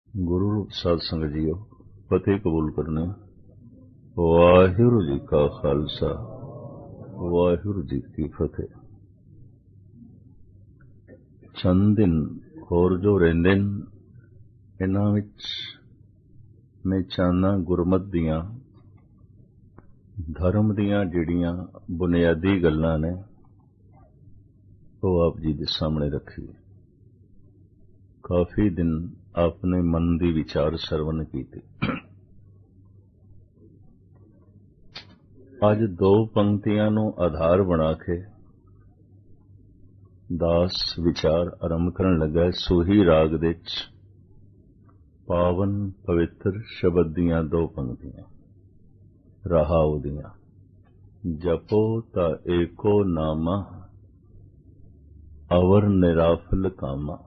गुरु रूप साध संगत जीओ फतेह कबूल करने। वाहिगुरू जी का खालसा वाहिगुरू जी की फतेह। चंद दिन होर जो रहिंदे ने इन्हां विच मैं चाहना गुरमत दियां धर्म दियां जिहड़ियां बुनियादी गल्लां ने वो आप जी दे सामने रखी। काफी दिन आपने मन दी विचार सरवण की। अज दो पंक्तियां नूं आधार बना के दास विचार आरंभ करन लगा। सूही राग दे पावन पवित्र शब्द दियां दो पंक्तियां रहाओ दियां। जपो ता एको नामा अवर निराफल कामा।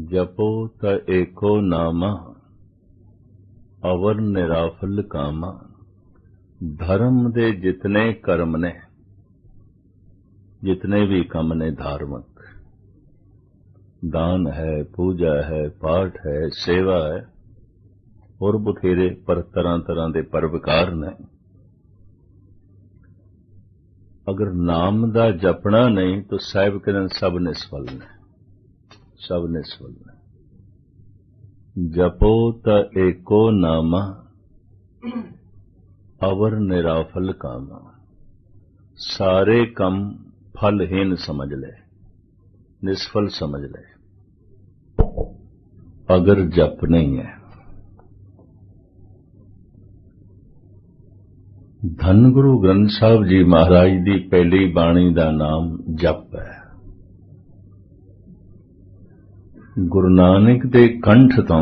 जपो ता एको नामा अवर निराफल कामा। धर्म दे जितने कर्म ने जितने भी कम ने धार्मिक दान है पूजा है पाठ है सेवा है और बथेरे पर तरह तरह के परविकार ने अगर नाम दा जपना नहीं तो साहिब कहते सब निष्फल ने सब निष्फल ने। जपो त एको नामा अवर निराफल कामा। सारे कम फलहीन समझ ले निष्फल समझ ले अगर जप नहीं है। धन गुरु ग्रंथ साहब जी महाराज की पहली बाणी का नाम जप है। गुरु नानक दे कंठ तो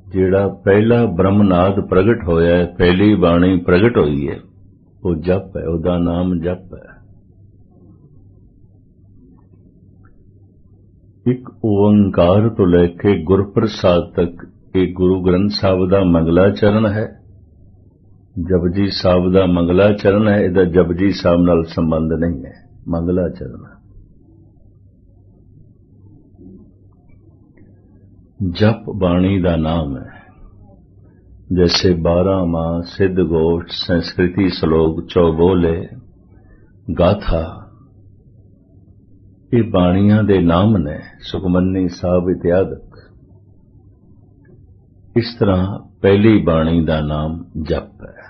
जिहड़ा पहला ब्रह्मनाद प्रगट होया है पहली बाणी प्रगट हुई है वो जप है। उहदा नाम जप है। एक ओंकार तो लेके गुरप्रसाद तक एक गुरु ग्रंथ साहब का मंगलाचरण है। जपजी साहब का मंगलाचरण है। इहदा जपजी साहब नाल संबंध नहीं है। मंगलाचरण जप बाणी का नाम है। जैसे 12 माह सिद्ध गोष्ठ संस्कृति श्लोक चौबोले गाथा ये बाणियां दे नाम ने सुखमनी साहब इत्यादक। इस तरह पहली बाणी का नाम जप है।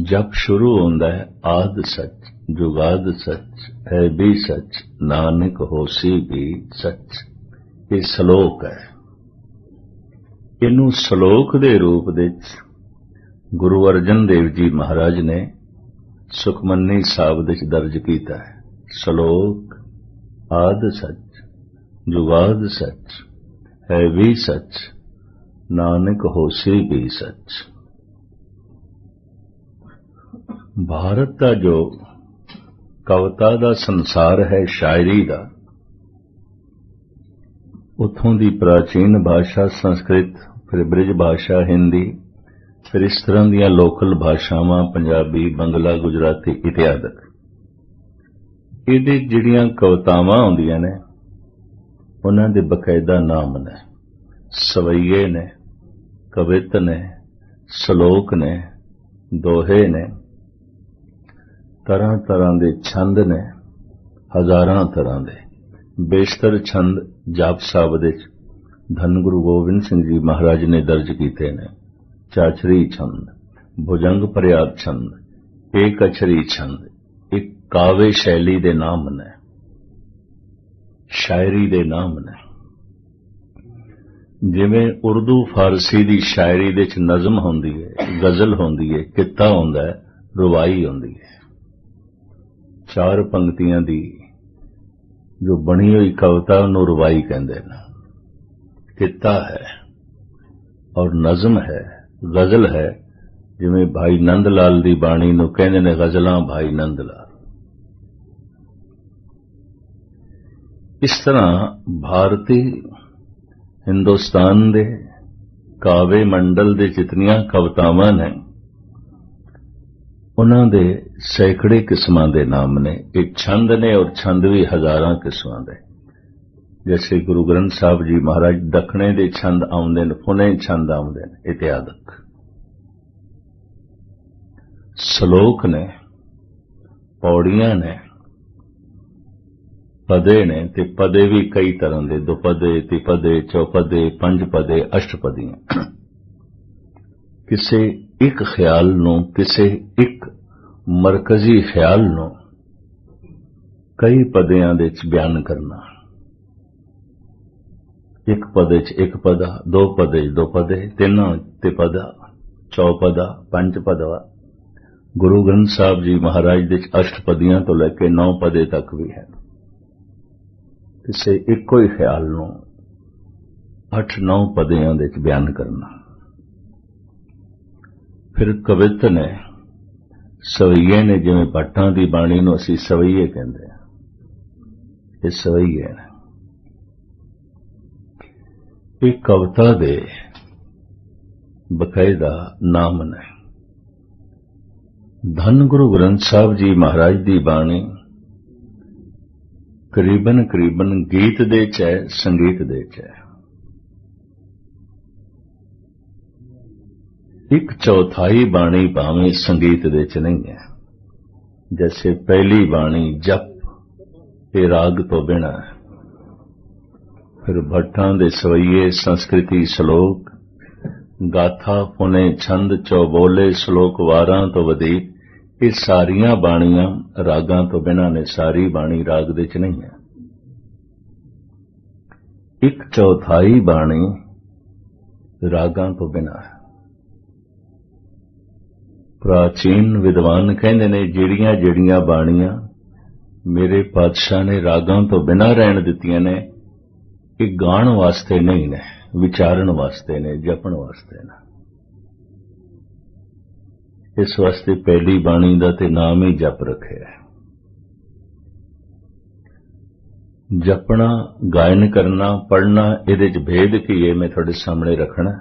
जप शुरू होंदा है आद सच जुगाद सच है भी सच नानक होसी भी सच। ये श्लोक है। इनू श्लोक दे रूप दे गुरु अर्जन देव जी महाराज ने सुखमनी साहब दे दर्ज किया है। श्लोक आद सच जुगाद सच है भी सच नानक होसी भी सच। भारत का जो कविता का संसार है शायरी का उथों की प्राचीन भाषा संस्कृत फिर ब्रिज भाषा हिंदी फिर इस तरह दियां लोकल भाषावां पंजाबी बंगला गुजराती इत्यादि इहदे जिहड़ियां कवितावां आउंदियां ने उन्हां दे बकायदा नाम ने सवैये ने कवित ने श्लोक ने दोहे ने तरह तरह के छंद ने हजारां तरह के बेशतर छंद जाप साहब दे धन गुरु गोबिंद सिंह जी महाराज ने दर्ज किए ने। चाचरी छंद भुजंग प्रयाग छंद एक अछरी छंद एक काव्य शैली दे नाम ने शायरी दे नाम ने। जिवें उर्दू फारसी दी शायरी दे च नज़म होंदी है गजल होंदी है कित्ता होंदा है रुवाई होंदी है। चार पंक्तियां दी जो बनी हुई कविता उन्होंने रुवाई कहते हैं। कित्ता है और नज़म है गजल है। जिवें भाई नंद लाल दी बाणी नूं कहंदे ने गजलां भाई नंद लाल। इस तरह भारती हिंदुस्तान दे काव्य मंडल दे जितनियां कवितावां ने उन्हां दे सैकड़े किस्मां दे नाम ने। ये छंद ने और छंद भी हजारां किस्मां दे। जैसे गुरु ग्रंथ साहब जी महाराज दखणे दे छंद आउंदे ने, फुने छंद आउंदे ने, इत्यादक श्लोक ने, पौड़ियां ने, पदे ने, ते पदे भी कई तरह दे, दुपदे, तिपदे, चौपदे, पंजपदे, अष्टपदियां। किसे एक ख्याल नूं, किसे एक मरकजी ख्याल नूं कई पदियां दे च बयान करना। एक पदे च एक पदा, दो पदे च दो पदे, तिन्ना तिपदा, चौपदा, पंजपदा। गुरु ग्रंथ साहब जी महाराज दे अष्टपदियां तो लैके 9 पदे तक भी है। किसे इको ही ख्याल नूं 8-9 पदियां दे च बयान करना। फिर कवित ने, सवैये ने, जिवें भट्टां दी बाणी नूं असीं सवैये कहंदे हां, ये सवैये ने। ये कविता दे बकायदा नाम ने। धन गुरु ग्रंथ साहब जी महाराज दी बाणी करीबन गीत दे च है, संगीत दे च है। 1/4 बाणी भावें संगीत दे च नहीं है। जैसे पहली बाणी जप, ये राग तो बिना है। फिर भट्टां दे सवैये संस्कृति श्लोक, गाथा, पुने, छंद, चौबोले, श्लोक वारां तो वधीक, ये सारियां बाणियां रागां तो बिना ने। सारी बाणी राग दे च नहीं है। 1/4 बाणी रागां तो बिना है। प्राचीन विद्वान कहंदे ने, ਜਿਹੜੀਆਂ ਜਿਹੜੀਆਂ बाणियां मेरे पातशाह ने रागां तो बिना रहन दित्तियां ने, ये गाण वास्ते नहीं ने, विचारण वास्ते ने, जपण वास्ते ने। इस वास्ते पहली बाणी दा ते नाम ही जप रखिया है। जपना, गायन करना, पढ़ना, इहदे च भेद की है, मैं तुहाडे सामने रखना।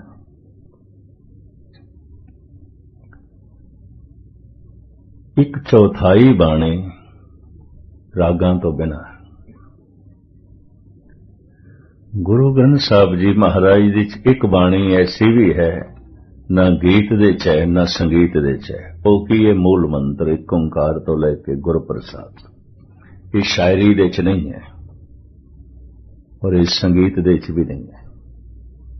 1/4 बाणी रागां तो बिना। गुरु ग्रंथ साहब जी महाराज दी एक बाणी ऐसी भी है, ना गीत दे च है, ना संगीत दे च है। वो की है मूल मंत्र, एक ओंकार तो लेके गुर प्रसाद। ये शायरी दे च नहीं है और इस संगीत दे च भी नहीं है।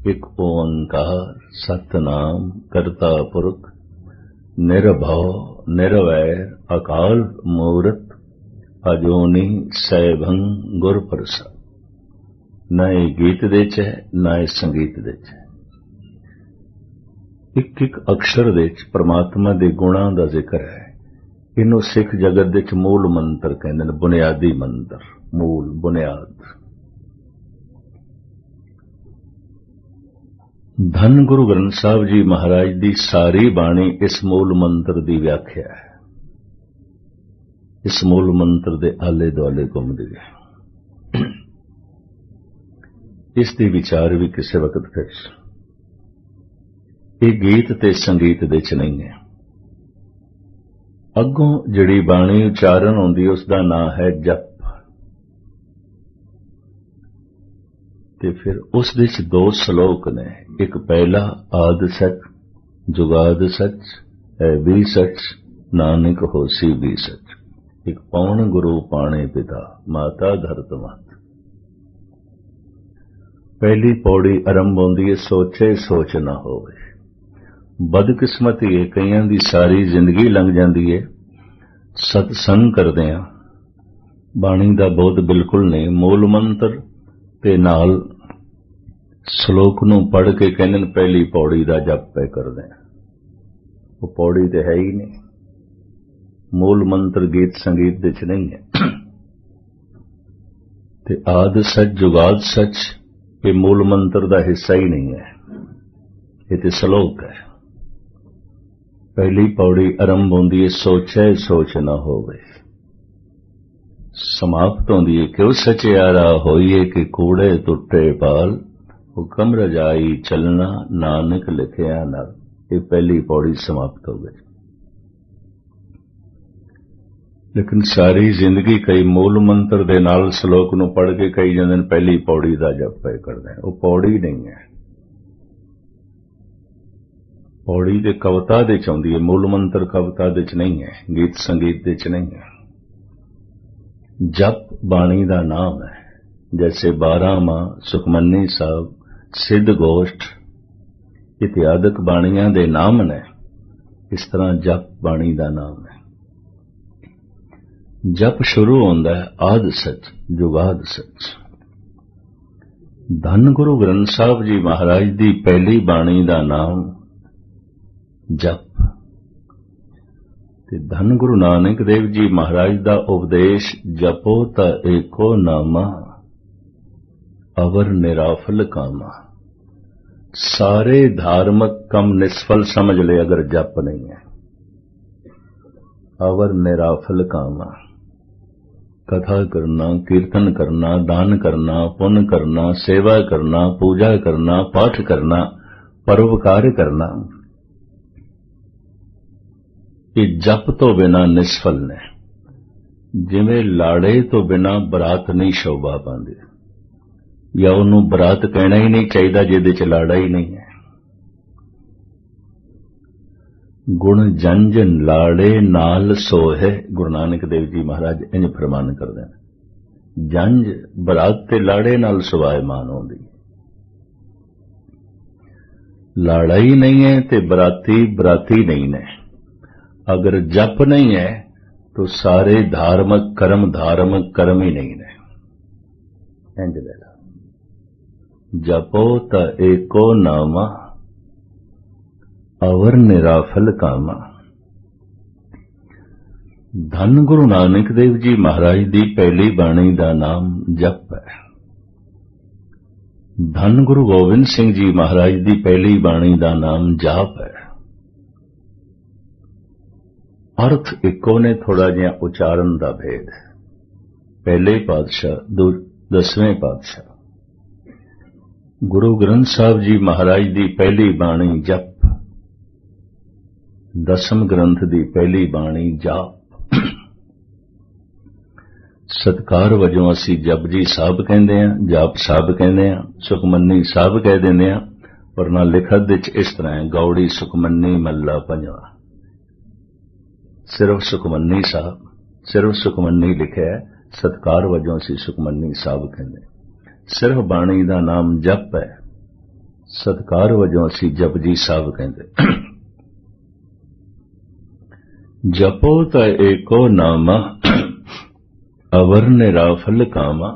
एक ओंकार सतनाम करता पुरख निर्भव निर्वैर अकाल मूरत अजोनी सैभं गुर प्रसाद। न ये गीत दे च है, न ये संगीत दे च है। एक एक अक्षर दे च परमात्मा दे गुणां दा जिक्र है। इनू सिख जगत दे च मूल मंत्र कहंदे ने, बुनियादी मंत्र, मूल बुनियाद। धन गुरु ग्रंथ साहब जी महाराज दी सारी बाणी इस मूल मंत्र दी व्याख्या है। इस मूल मंत्र दे आले दुआले घुमदी है। इस दी विचार भी किसी वक्त कर। ये गीत ते संगीत दे च नहीं है। अगों जिहड़ी बाणी उचारण होंदी उसका नाम है जप। ते फिर उस दे च 2 श्लोक ने। एक पहला आद सच जुगाद सच है भी सच नानक होसी भी सच। एक पौन गुरु पाणे पिता माता धरत मात। पहली पौड़ी आरंभ होंदी है, सोचे सोच ना होवे। बदकिस्मती है, कईयां दी सारी जिंदगी लंघ जाती है सत्संग करदियां, बाणी दा बोध बिल्कुल नहीं। मूल मंत्र ते नाल श्लोक नूं पढ़ के कहंदे ने पहली पौड़ी दा जप पे करदे हैं। वो पौड़ी ते है ही नहीं। मूल मंत्र गीत संगीत दे च नहीं है। ते आद सच जुगाद सच ये मूल मंत्र दा हिस्सा ही नहीं है। ये ते श्लोक है। पहली पौड़ी आरंभ होंदी है, सोचे सोच ना होवे। समाप्त होंदी है, क्यों सचियारा होइए कि कूड़े टुटे पाल हुक्म रजाई चलना नानक लिखिया नर। ये पहली पौड़ी समाप्त हो गई। लेकिन सारी जिंदगी कई मूल मंत्र दे नाल श्लोक नूं पढ़ के कई जांदे ने पहली पौड़ी दा जप पे करदे ने। वो पौड़ी नहीं है, पौड़ी दे कविता दे च आउंदी है, मूल मंत्र कविता दे च नहीं है, गीत संगीत दे च नहीं है। जप बाणी दा नाम है, जैसे 12 मां, सुखमनी साहब, सिद्ध गोष्ठ इत्यादि बाणियां दे नाम ने, इस तरह जप बाणी दा नाम है। जप शुरू होंदा है आद सच जुगाद सच। धन गुरु ग्रंथ साहब जी महाराज दी पहली बाणी दा नाम जप, ते धन गुरु नानक देव जी महाराज दा उपदेश जपो ता एको नामा अवर निराफल कामा। सारे धार्मिक कम निष्फल समझ ले अगर जप नहीं है। अवर निराफल कामा, कथा करना, कीर्तन करना, दान करना, पुण्य करना, सेवा करना, पूजा करना, पाठ करना, परोपकार करना, ये जप तो बिना निष्फल ने। जिवें लाड़े तो बिना बरात नहीं शोभा पाती, या उन्होंने बरात कहना ही नहीं चाहिए जिहदे च लाड़ा ही नहीं है। गुण जंज लाड़े नाल सोहे, गुरु नानक देव जी महाराज इंज फरमान करते हैं। जंज बरात ते लाड़े नाल सुभायमान होंदी, लाड़ा ही नहीं है ते बराती बराती नहीं ने। अगर जप नहीं है तो सारे धार्मिक कर्म ही नहीं ने। इंज ले ला, जपो त एको नामा अवर निराफल कामा। धन गुरु नानक देव जी महाराज दी पहली बाणी दा नाम जप है। धन गुरु गोबिंद सिंह जी महाराज दी पहली बाणी दा नाम जाप है। अर्थ इको ने, थोड़ा जिहा उचारण दा भेद है। पहले पातशाह 10वें पातशाह गुरु ग्रंथ साहब जी महाराज दी पहली बाणी जप, 10वें ग्रंथ दी पहली बाणी जाप। सत्कार वजों असी जपजी साहब कहते हैं, जाप साहब कहते हैं, सुखमनी साहब कह देंगे हैं, पर ना लिखत विच इस तरह है गौड़ी सुखमनी मल्ला पंजवा। सिर्फ सुखमनी साहब, सिर्फ सुखमनी लिखा है, सत्कार वजों असी सुखमनी साहब कहते। सिर्फ बाणी दा नाम जप है, सत्कार वजों असी जपजी साहब कहते। जपो त एको नामा अवर निराफल कामा।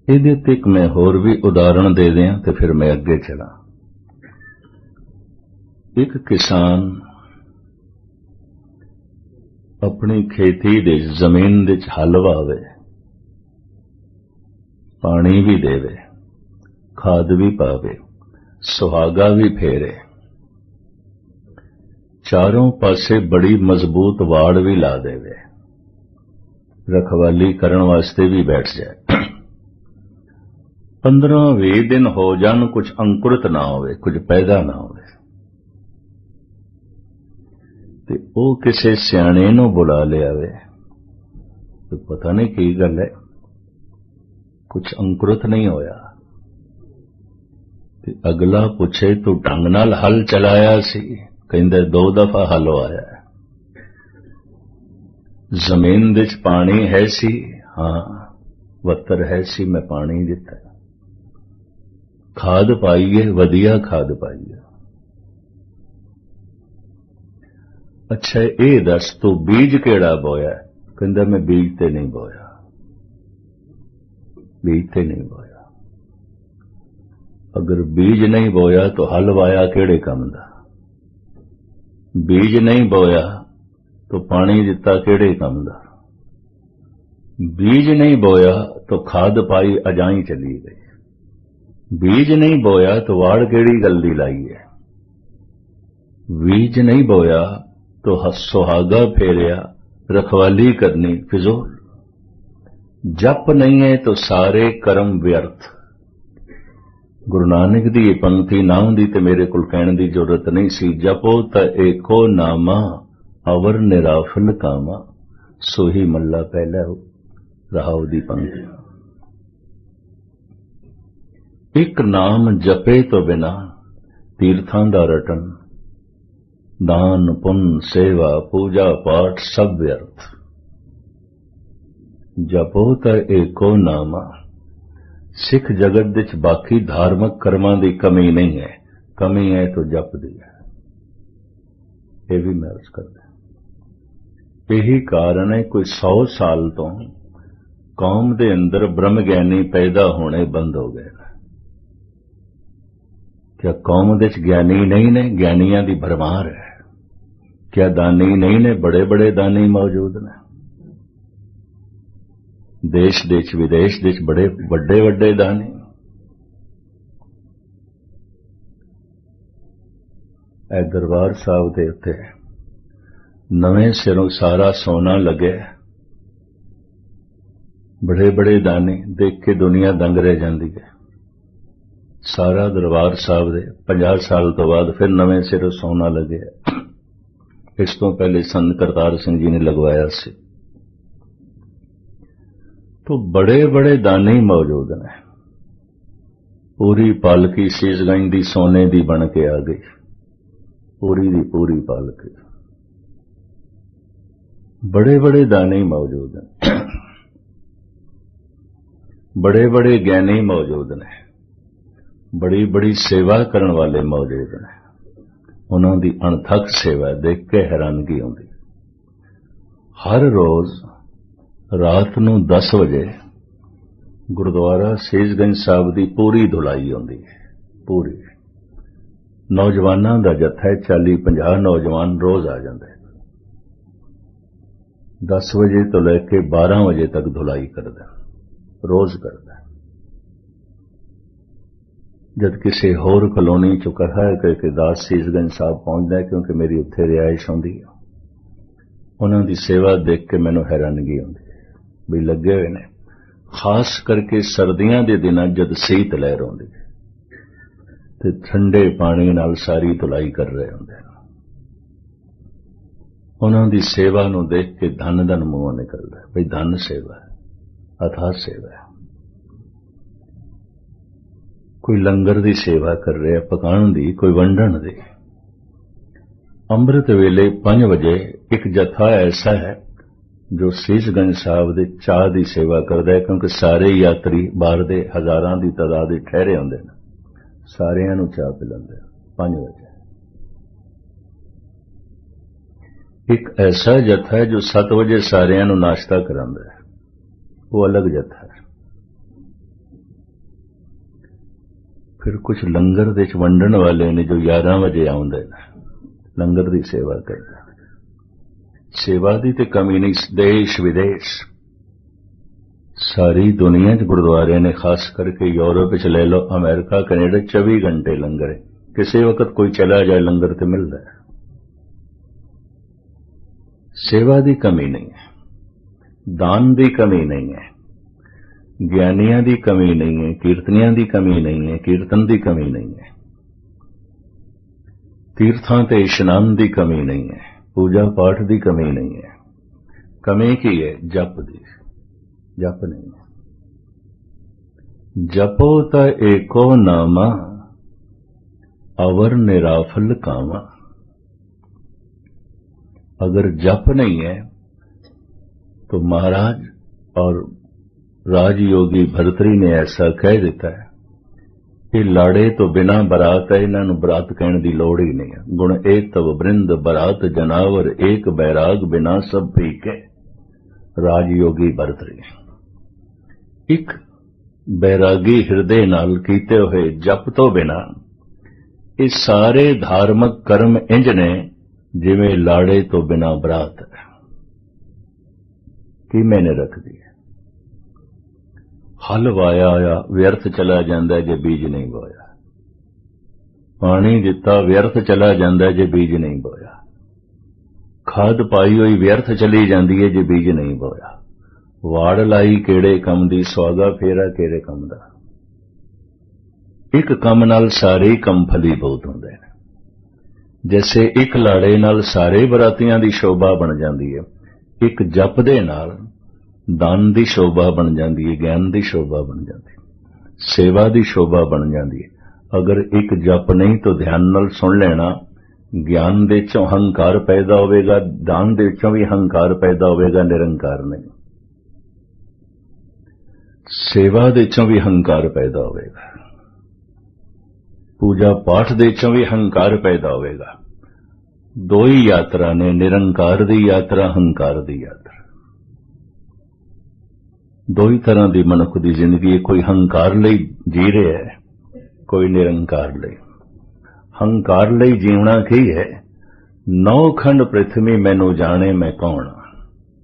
इहदे ते एक मैं होर भी उदाहरण दे दियां ते फिर मैं अगे चला। एक किसान अपनी खेती दे जमीन दे हल वावे, पानी भी देवे, खाद भी पावे, सुहागा भी फेरे, चारों पासे बड़ी मजबूत वाड़ भी ला देवे, रखवाली करन वास्ते भी बैठ जाए। 15-20 दिन हो जान, कुछ अंकुरित ना होवे, कुछ पैदा ना होवे, ते ओ किसे सियाणे नूं बुला लियावे, तो पता नहीं की गल है, कुछ अंकुरित नहीं होया। ते अगला पूछे तू ढंग नाल हल चलाया सी? कहंदे 2 दफा हल आया है। जमीन विच पानी है सी? हां, वत्तर है सी, मैं पानी दिता। खाद पाईए, वधिया खाद पाईए। अच्छा ये दस तू बीज केड़ा बोया? कहंदा मैं बीज ते नहीं बोया, बीज ते नहीं बोया। अगर बीज नहीं बोया तो हल वाया केड़े काम दा? बीज नहीं बोया तो पानी दिता केड़े काम दा? बीज नहीं बोया तो खाद पाई अजाई चली गई। बीज नहीं बोया तो वाड़ केड़ी गल दी लाई है? बीज नहीं बोया तो सुहागा फेरिया, रखवाली करनी फिजूल। जप नहीं है तो सारे कर्म व्यर्थ। गुरु नानक दी ये पंक्ति नाम दी ते मेरे कोल कहण दी जरूरत नहीं सी। जपो त एको नामा अवर निराफल कामा सोही मल्ला पहला रहाओ दी पंक्ति। एक नाम जपे तो बिना तीर्थां दा रटन, दान पुण्य सेवा पूजा पाठ सब व्यर्थ। जपो तो एको नामा। सिख जगत विच बाकी धार्मिक कर्मां दी कमी नहीं है, कमी है तो जप दी है। यह भी मैं अर्ज करदा। यही कारण है कोई 100 साल तो कौम दे अंदर ब्रह्म ज्ञानी पैदा होने बंद हो गए। क्या कौम दे ज्ञानी नहीं ने? ज्ञानियां दी भरमार है। क्या दानी नहीं ने? बड़े बड़े दानी मौजूद ने। देश देश विदेश देश बड़े वड्डे वड्डे दानी। ए दरबार साहब दे उत्ते नवें सिरों सारा सोना लगे, बड़े बड़े दानी देख के दुनिया दंग रह जाती है। सारा दरबार साहब दे 50 साल तो बाद फिर नवें सिरों सोना लगे। इस तो पहले संत करतार सिंह जी ने लगवाया सी। तो बड़े बड़े दानी मौजूद ने। पूरी पालकी सीसगंज दी सोने दी बन के आ गई, पूरी दी पूरी पालकी। बड़े बड़े दानी मौजूद हैं, बड़े बड़े ज्ञानी मौजूद ने, बड़ी बड़ी सेवा करने वाले मौजूद ने। उन्हों की अणथक सेवा देख के हैरानगी आती। हर रोज रात नूं 10 बजे गुरुद्वारा सीसगंज साहब की पूरी धुलाई होती है। पूरी नौजवानों का जत्था है, 40-50 नौजवान रोज आ जाते हैं। 10 बजे तो लेके 12 बजे तक धुलाई करते, रोज करते। जब किसी होर कलोनी चो कहा है कि दास सीसगंज साहब पहुंचता है, क्योंकि मेरी उत्थे रिहाइश होंदी है, उन्हों की सेवा देख के मैनूं हैरानगी आती है भी लगे हुए ने। खास करके सर्दियों के दिनों जब शीत लहर आती है तो ठंडे पानी नाल सारी धुलाई कर रहे होंगे। उन्हों की सेवा नूं देख के धन धन मूँहों निकलता है भाई धन सेवा है, अथाह सेवा है। कोई लंगर की सेवा कर रहे हैं, पकाने की, कोई वंडण की। अमृत वेले 5 बजे एक जत्था ऐसा है जो सीसगंज साहब के चाह की सेवा करता है, क्योंकि सारे यात्री बाहर के हजारां की तादाद ठहरे होंगे, सारियां नूं चाह पिलांदे 5 बजे। एक ऐसा जत्था है जो 7 बजे सारियां नूं नाश्ता करांदा है, वो अलग जत्था है। फिर कुछ लंगर दे वंडण वाले ने जो 11 बजे आउंदे ने, लंगर की सेवा करते। सेवा की तो कमी नहीं, देश विदेश सारी दुनिया च गुरुद्वारे ने, खास करके यूरोप च ले लो, अमेरिका कनेडा 24 घंटे लंगर है। किसी वक्त कोई चला जाए लंगर तो मिलता है। सेवा की कमी नहीं है, दान की कमी नहीं है, ज्ञानियों की कमी नहीं है, कीर्तनियों की कमी नहीं है, कीर्तन की कमी नहीं है, तीर्थां ते इशनान की कमी नहीं है, पूजा पाठ की कमी नहीं है। कमी की है? जप दी। जप नहीं है। जपो ता एको नामा अवर निराफल कामा। अगर जप नहीं है तो महाराज और राजयोगी भर्तरी ने ऐसा कह दिता है कि लाड़े तो बिना बरात है, इन्हों बरात कहने की लोड़ ही नहीं है। गुण एक तव वृंद बरात जनावर, एक बैराग बिना सब फीके। राजयोगी भर्तरी एक बैरागी हृदय नाल कीते हुए जप तो बिना ये सारे धार्मिक कर्म इंज ने जिवें लाड़े तो बिना बरात है। की मैंने रख दी है। हल वाया या व्यर्थ चला जाता है जे बीज नहीं बोया, पानी दिता व्यर्थ चला जाता है जे बीज नहीं बोया, खाद पाई हुई व्यर्थ चली जाती है जे बीज नहीं बोया, वाड़ लाई केड़े कम दी, सुहागा फेरा केड़े कम दा। एक कम नाल सारे ही कम फलीभूत होंदे ने। जैसे एक लाड़े नाल सारे बरातियां दी शोभा बन जाती है, एक जप दे नाल दान दी शोभा बन जाती है, ज्ञान दी शोभा बन जाती है, सेवा दी शोभा बन जाती है। अगर एक जप नहीं तो ध्यान नाल सुन लेना, ज्ञान दे चों हंकार पैदा होवेगा, दान दे चों भी हंकार पैदा होवेगा, निरंकार नहीं। सेवा दे चों भी हंकार पैदा होवेगा, पूजा पाठ दे चों भी हंकार पैदा होवेगा। दो ही यात्रा ने, निरंकार दी यात्रा, हंकार दी यात्रा। दो ही तरह दी मनुख दी जिंदगी, कोई हंकार लई जी रहा है, कोई निरंकार लई। हंकार लई जीवना की है, 9 खंड पृथ्वी मैनू जाने मैं कौन,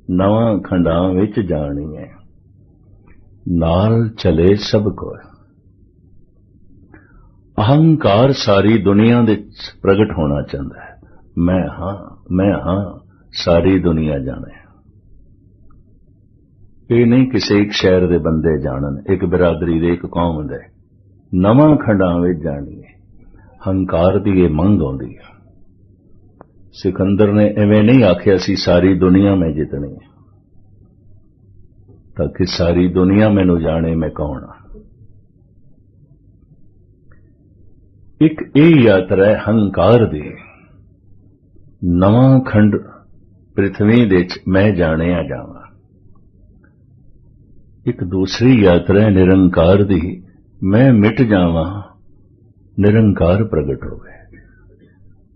9 खंडां विच जानी है, नाल चले सब को। अहंकार सारी दुनिया दे प्रगट होना चाहता है, मैं हां सारी दुनिया जाने। ये नहीं किसी एक शहर दे बंदे जानन, एक बिरादरी दे, एक कौम दे, 9 खंडां विच जानी है। हंकार दी ये मंग आउंदी है। सिकंदर ने इवें नहीं आखिया सी सारी दुनिया में जितनी है, ताकि सारी दुनिया मैनू जाने मैं कौन हाँ। एक ये यात्रा है हंकार दी, 9 खंड पृथ्वी दे मैं जानिया जावां। एक दूसरी यात्रा है निरंकार दी, मैं मिट जावां, निरंकार प्रगट हो गए।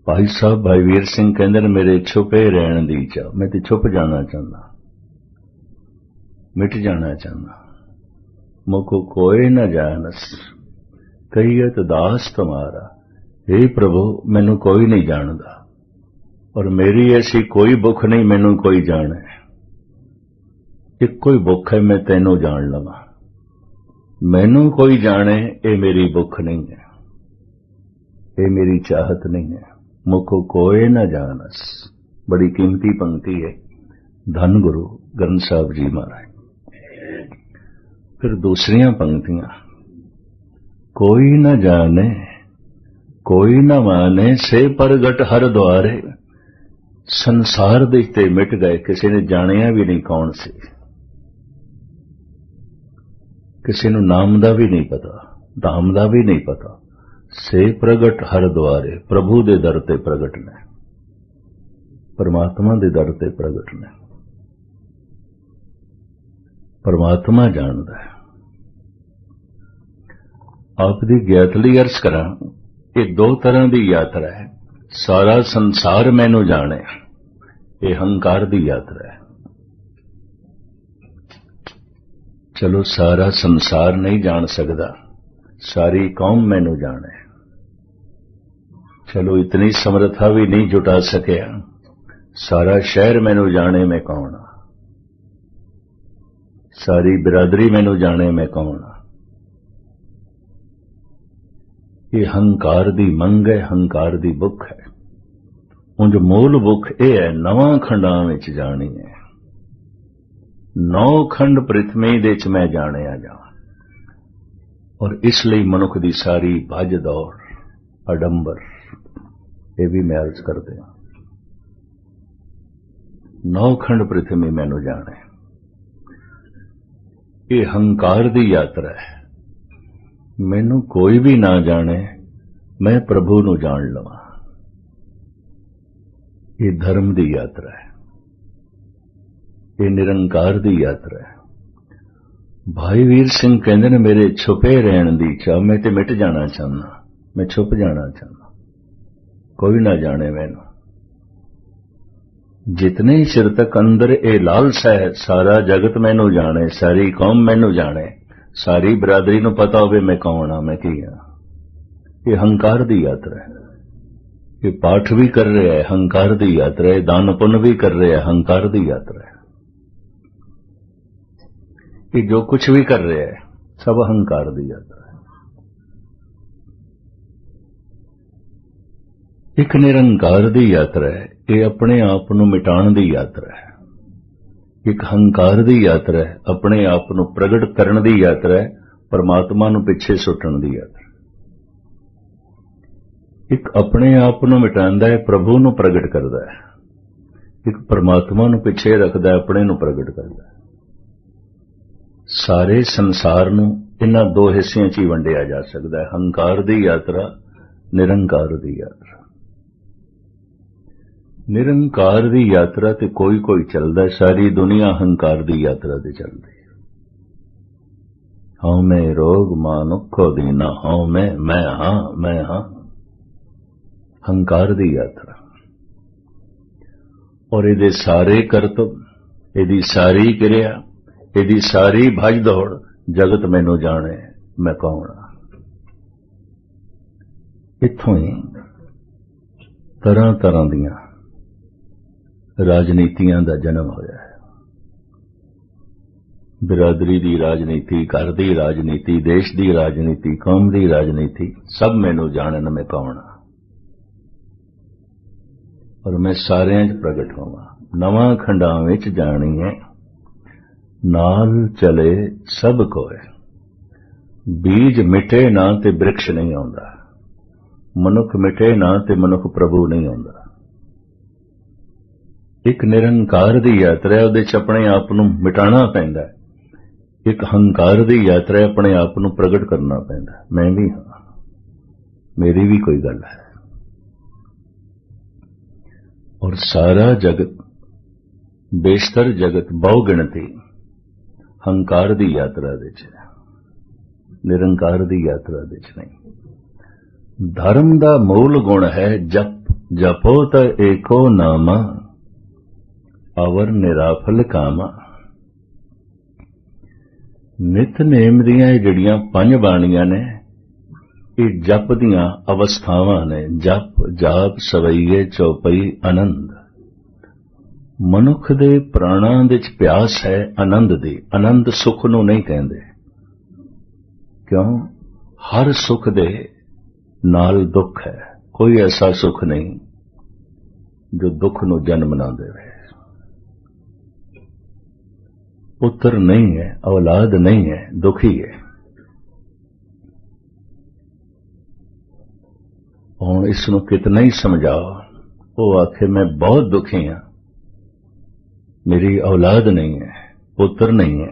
भाई साहब भाई वीर सिंह कहंदे ने मेरे छुपे रहन दी चाह, मैं तो छुप जाना चाहता, मिट जाना चाहता। मुको कोई न जानस कहियत दास तुम्हारा, हे प्रभु मैनू कोई नहीं जानदा, और मेरी ऐसी कोई भुख नहीं मैनू कोई जाने। एक कोई भुख है मैं तैनू जान लवां, मैनू कोई जाने ये मेरी भुख नहीं है, ये मेरी चाहत नहीं है। मुको कोई न जानस, बड़ी कीमती पंक्ति है, धन गुरु ग्रंथ साहब जी महाराज। फिर दूसरियां पंक्तियां, कोई न जाने कोई न माने से परगट हर द्वारे, संसार दे ते मिट गए, किसी ने जानिया भी नहीं कौन सी, किसी नू नाम दा भी नहीं पता, धाम दा भी नहीं पता। से प्रगट हर द्वारे, प्रभु दे दर ते प्रगट ने, परमात्मा दे दर ते प्रगट ने। परमात्मा जानदा है। आप दी ज्ञात लई अर्ज करां, ये 2 तरह दी यात्रा है। सारा संसार मैनू जाने, ये हंकार दी यात्रा है। चलो सारा संसार नहीं जान सकदा, सारी कौम मैनू जाने। चलो इतनी समर्था भी नहीं जुटा सकिया, सारा शहर मैनू जाने मैं कौन हाँ, सारी बिरादरी मैनू जाने मैं कौन हाँ। ये हंकार दी मंग है, हंकार दी भुख है। उंज मूल भुख यह है 9 खंडां विच जानी है, 9 खंड पृथ्वी दे च मैं जानिया जा। और इसलिए मनुख दी सारी भज दौड़ अडंबर, ये भी मैं अर्ज कर दे। 9 खंड पृथ्वी मैनू जाने, ये हंकार दी यात्रा है। मैनू कोई भी ना जाने, मैं प्रभु नू जान लवां, ये धर्म दी यात्रा है, ये निरंकार दी यात्रा है। भाई वीर सिंह कहंदे ने मेरे छुपे रहन दी चाह, मैं ते मिट जाना चाहना, मैं छुप जाना चाहना, कोई ना जाने मैनू। जितने ही चिर तक अंदर ए लालसा है सारा जगत मैनू जाने, सारी कौम मैनू जाने, सारी बिरादरी नू पता होवे मैं कौन हाँ, मैं की हाँ, ये हंकार दी यात्रा है। ये पाठ भी कर रहे हैं, हंकार दी यात्रा है, दान पुण्य भी कर रहे हैं, हंकार दी यात्रा है। ये जो कुछ भी कर रहे हैं सब अहंकार दी यात्रा है। एक निरंकार दी यात्रा है, ये अपने आप नू मिटाण दी यात्रा है। एक हंकार दी यात्रा है, अपने आप नू प्रगट करन दी यात्रा है, परमात्मा नू पिछे सुटण दी यात्रा। ਇੱਕ ਆਪਣੇ ਆਪ ਨੂੰ ਮਿਟਾਉਂਦਾ ਹੈ, ਪ੍ਰਭੂ ਨੂੰ ਪ੍ਰਗਟ ਕਰਦਾ ਹੈ। ਇੱਕ ਪਰਮਾਤਮਾ ਨੂੰ ਪਿੱਛੇ ਰੱਖਦਾ ਹੈ, ਆਪਣੇ ਨੂੰ ਪ੍ਰਗਟ ਕਰਦਾ ਹੈ। ਸਾਰੇ ਸੰਸਾਰ ਨੂੰ ਇਹਨਾਂ ਦੋ ਹਿੱਸਿਆਂ 'ਚ ਹੀ ਵੰਡਿਆ ਜਾ ਸਕਦਾ ਹੈ, ਹੰਕਾਰ ਦੀ ਯਾਤਰਾ, ਨਿਰੰਕਾਰ ਦੀ ਯਾਤਰਾ। ਨਿਰੰਕਾਰ ਦੀ ਯਾਤਰਾ ਤੇ ਕੋਈ ਕੋਈ ਚੱਲਦਾ, ਸਾਰੀ ਦੁਨੀਆ ਹੰਕਾਰ ਦੀ ਯਾਤਰਾ ਤੇ ਚੱਲਦੀ ਹੈ। ਹਉ ਮੈਂ ਰੋਗ ਮਾਨੁਖੋ ਦੀਨਾ, ਹਉ ਮੈਂ ਹਾਂ, ਹੰਕਾਰ ਦੀ ਯਾਤਰਾ। ਔਰ ਇਹਦੇ ਸਾਰੇ ਕਰਤਵ, ਇਹਦੀ ਸਾਰੀ ਕਿਰਿਆ, ਇਹਦੀ ਸਾਰੀ ਭੱਜ ਦੌੜ, ਜਗਤ ਮੈਨੂੰ ਜਾਣੇ ਮੈਂ ਕੌਣ ਹਾਂ। ਇੱਥੋਂ ਹੀ ਤਰ੍ਹਾਂ ਤਰ੍ਹਾਂ ਦੀਆਂ ਰਾਜਨੀਤੀਆਂ ਦਾ ਜਨਮ ਹੋਇਆ ਹੈ। ਬਿਰਾਦਰੀ ਦੀ ਰਾਜਨੀਤੀ, ਘਰ ਦੀ ਰਾਜਨੀਤੀ, ਦੇਸ਼ ਦੀ ਰਾਜਨੀਤੀ, ਕੌਮ ਦੀ ਰਾਜਨੀਤੀ, ਸਭ ਮੈਨੂੰ ਜਾਣਨ ਮੈਂ ਕੌਣ ਹਾਂ ਔਰ ਮੈਂ ਸਾਰਿਆਂ 'ਚ ਪ੍ਰਗਟ ਹੋਵਾਂ। ਨਵਾਂ ਖੰਡਾਂ ਵਿੱਚ ਜਾਣੀਏ, ਨਾਲ ਚਲੇ ਸਭ ਕੋਏ। ਬੀਜ ਮਿਟੇ ਨਾ ਤੇ ਬ੍ਰਿਕਸ਼ ਨਹੀਂ ਆਉਂਦਾ, ਮਨੁੱਖ ਮਿਟੇ ਨਾ ਤੇ ਮਨੁੱਖ ਪ੍ਰਭੂ ਨਹੀਂ ਆਉਂਦਾ। ਇੱਕ ਨਿਰੰਕਾਰ ਦੀ ਯਾਤਰਾ, ਉਹਦੇ 'ਚ ਆਪਣੇ ਆਪ ਨੂੰ ਮਿਟਾਉਣਾ ਪੈਂਦਾ। ਇੱਕ ਹੰਕਾਰ ਦੀ ਯਾਤਰਾ, ਆਪਣੇ ਆਪ ਨੂੰ ਪ੍ਰਗਟ ਕਰਨਾ ਪੈਂਦਾ। ਮੈਂ ਵੀ ਹਾਂ, ਮੇਰੀ ਵੀ ਕੋਈ ਗੱਲ ਹੈ। ਔਰ ਸਾਰਾ ਜਗਤ, ਬੇਸ਼ਤਰ ਜਗਤ, ਬਹੁ ਗਿਣਤੀ ਹੰਕਾਰ ਦੀ ਯਾਤਰਾ ਦੇ 'ਚ, ਨਿਰੰਕਾਰ ਦੀ ਯਾਤਰਾ ਦੇ 'ਚ ਨਹੀਂ। ਧਰਮ ਦਾ ਮੂਲ ਗੁਣ ਹੈ ਜਪ, ਜਪੋ ਤਾਂ ਏਕੋ ਨਾਮਾ, ਅਵਰ ਨਿਰਾਫਲ ਕਾਮਾ। ਨਿਤਨੇਮ ਦੀਆਂ ਇਹ ਜਿਹੜੀਆਂ ਪੰਜ ਬਾਣੀਆਂ ਨੇ, ਇਹ ਜਪ ਦੀਆਂ ਅਵਸਥਾਵਾਂ ਨੇ। ਜਪ, ਜਾਪ, ਸਵਈਏ, ਚੌਪਈ, ਆਨੰਦ। ਮਨੁੱਖ ਦੇ ਪ੍ਰਾਣਾਂ ਦੇ 'ਚ ਪਿਆਸ ਹੈ ਆਨੰਦ ਦੀ। ਆਨੰਦ ਸੁੱਖ ਨੂੰ ਨਹੀਂ ਕਹਿੰਦੇ, ਕਿਉਂ? ਹਰ ਸੁੱਖ ਦੇ ਨਾਲ ਦੁੱਖ ਹੈ। ਕੋਈ ਐਸਾ ਸੁੱਖ ਨਹੀਂ ਜੋ ਦੁੱਖ ਨੂੰ ਜਨਮ ਨਾ ਦੇਵੇ। ਪੁੱਤਰ ਨਹੀਂ ਹੈ, ਔਲਾਦ ਨਹੀਂ ਹੈ, ਦੁਖੀ ਹੈ। ਹੁਣ ਇਸ ਨੂੰ ਕਿਤਨਾ ਹੀ ਸਮਝਾਓ, ਉਹ ਆਖੇ ਮੈਂ ਬਹੁਤ ਦੁਖੀ ਹਾਂ, ਮੇਰੀ ਔਲਾਦ ਨਹੀਂ ਹੈ, ਪੁੱਤਰ ਨਹੀਂ ਹੈ।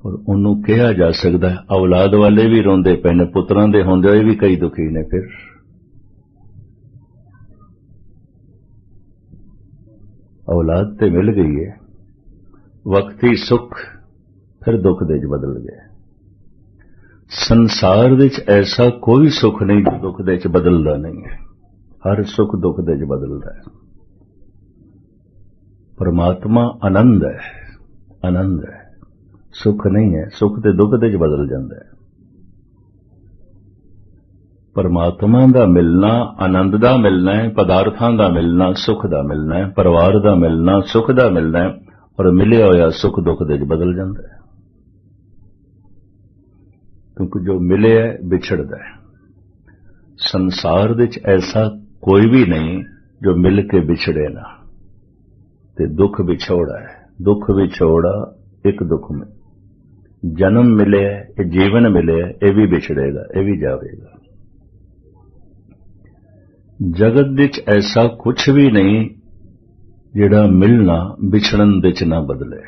ਔਰ ਉਹਨੂੰ ਕਿਹਾ ਜਾ ਸਕਦਾ, ਔਲਾਦ ਵਾਲੇ ਵੀ ਰੋਂਦੇ ਪਏ ਨੇ, ਪੁੱਤਰਾਂ ਦੇ ਹੁੰਦੇ ਹੋਏ ਵੀ ਕਈ ਦੁਖੀ ਨੇ। ਫਿਰ ਔਲਾਦ ਤੇ ਮਿਲ ਗਈ ਹੈ, ਵਕਤੀ ਸੁੱਖ ਫਿਰ ਦੁੱਖ ਦੇ 'ਚ ਬਦਲ ਗਿਆ। ਸੰਸਾਰ ਵਿੱਚ ਐਸਾ ਕੋਈ ਸੁੱਖ ਨਹੀਂ ਜੋ ਦੁੱਖ ਦੇ 'ਚ ਬਦਲਦਾ ਨਹੀਂ ਹੈ। ਹਰ ਸੁੱਖ ਦੁੱਖ ਦੇ 'ਚ ਬਦਲਦਾ ਹੈ। ਪਰਮਾਤਮਾ ਆਨੰਦ ਹੈ, ਆਨੰਦ ਹੈ, ਸੁੱਖ ਨਹੀਂ ਹੈ। ਸੁੱਖ ਤੇ ਦੁੱਖ ਦੇ 'ਚ ਬਦਲ ਜਾਂਦਾ ਹੈ। ਪਰਮਾਤਮਾ ਦਾ ਮਿਲਣਾ ਆਨੰਦ ਦਾ ਮਿਲਣਾ ਹੈ, ਪਦਾਰਥਾਂ ਦਾ ਮਿਲਣਾ ਸੁੱਖ ਦਾ ਮਿਲਣਾ ਹੈ, ਪਰਿਵਾਰ ਦਾ ਮਿਲਣਾ ਸੁੱਖ ਦਾ ਮਿਲਣਾ ਹੈ। ਔਰ ਮਿਲਿਆ ਹੋਇਆ ਸੁੱਖ ਦੁੱਖ ਦੇ 'ਚ ਬਦਲ ਜਾਂਦਾ ਹੈ, ਕਿਉਂਕਿ ਜੋ ਮਿਲਿਆ ਵਿਛੜਦਾ ਹੈ। ਸੰਸਾਰ ਵਿੱਚ ਐਸਾ ਕੋਈ ਵੀ ਨਹੀਂ ਜੋ ਮਿਲ ਕੇ ਵਿਛੜੇ ਨਾ। ਤੇ ਦੁੱਖ ਵਿਛੋੜਾ ਹੈ, ਦੁੱਖ ਵਿਛੋੜਾ ਇੱਕ ਦੁੱਖ में ਜਨਮ ਮਿਲਿਆ, ਇਹ ਜੀਵਨ ਮਿਲਿਆ, ਇਹ ਵੀ ਵਿਛੜੇਗਾ, ਇਹ ਵੀ ਜਾਵੇਗਾ। ਜਗਤ ਵਿੱਚ ਐਸਾ ਕੁਝ ਵੀ ਨਹੀਂ ਜਿਹੜਾ ਮਿਲਣਾ ਵਿਛੜਨ ਦੇ 'ਚ ਨਾ ਬਦਲੇ।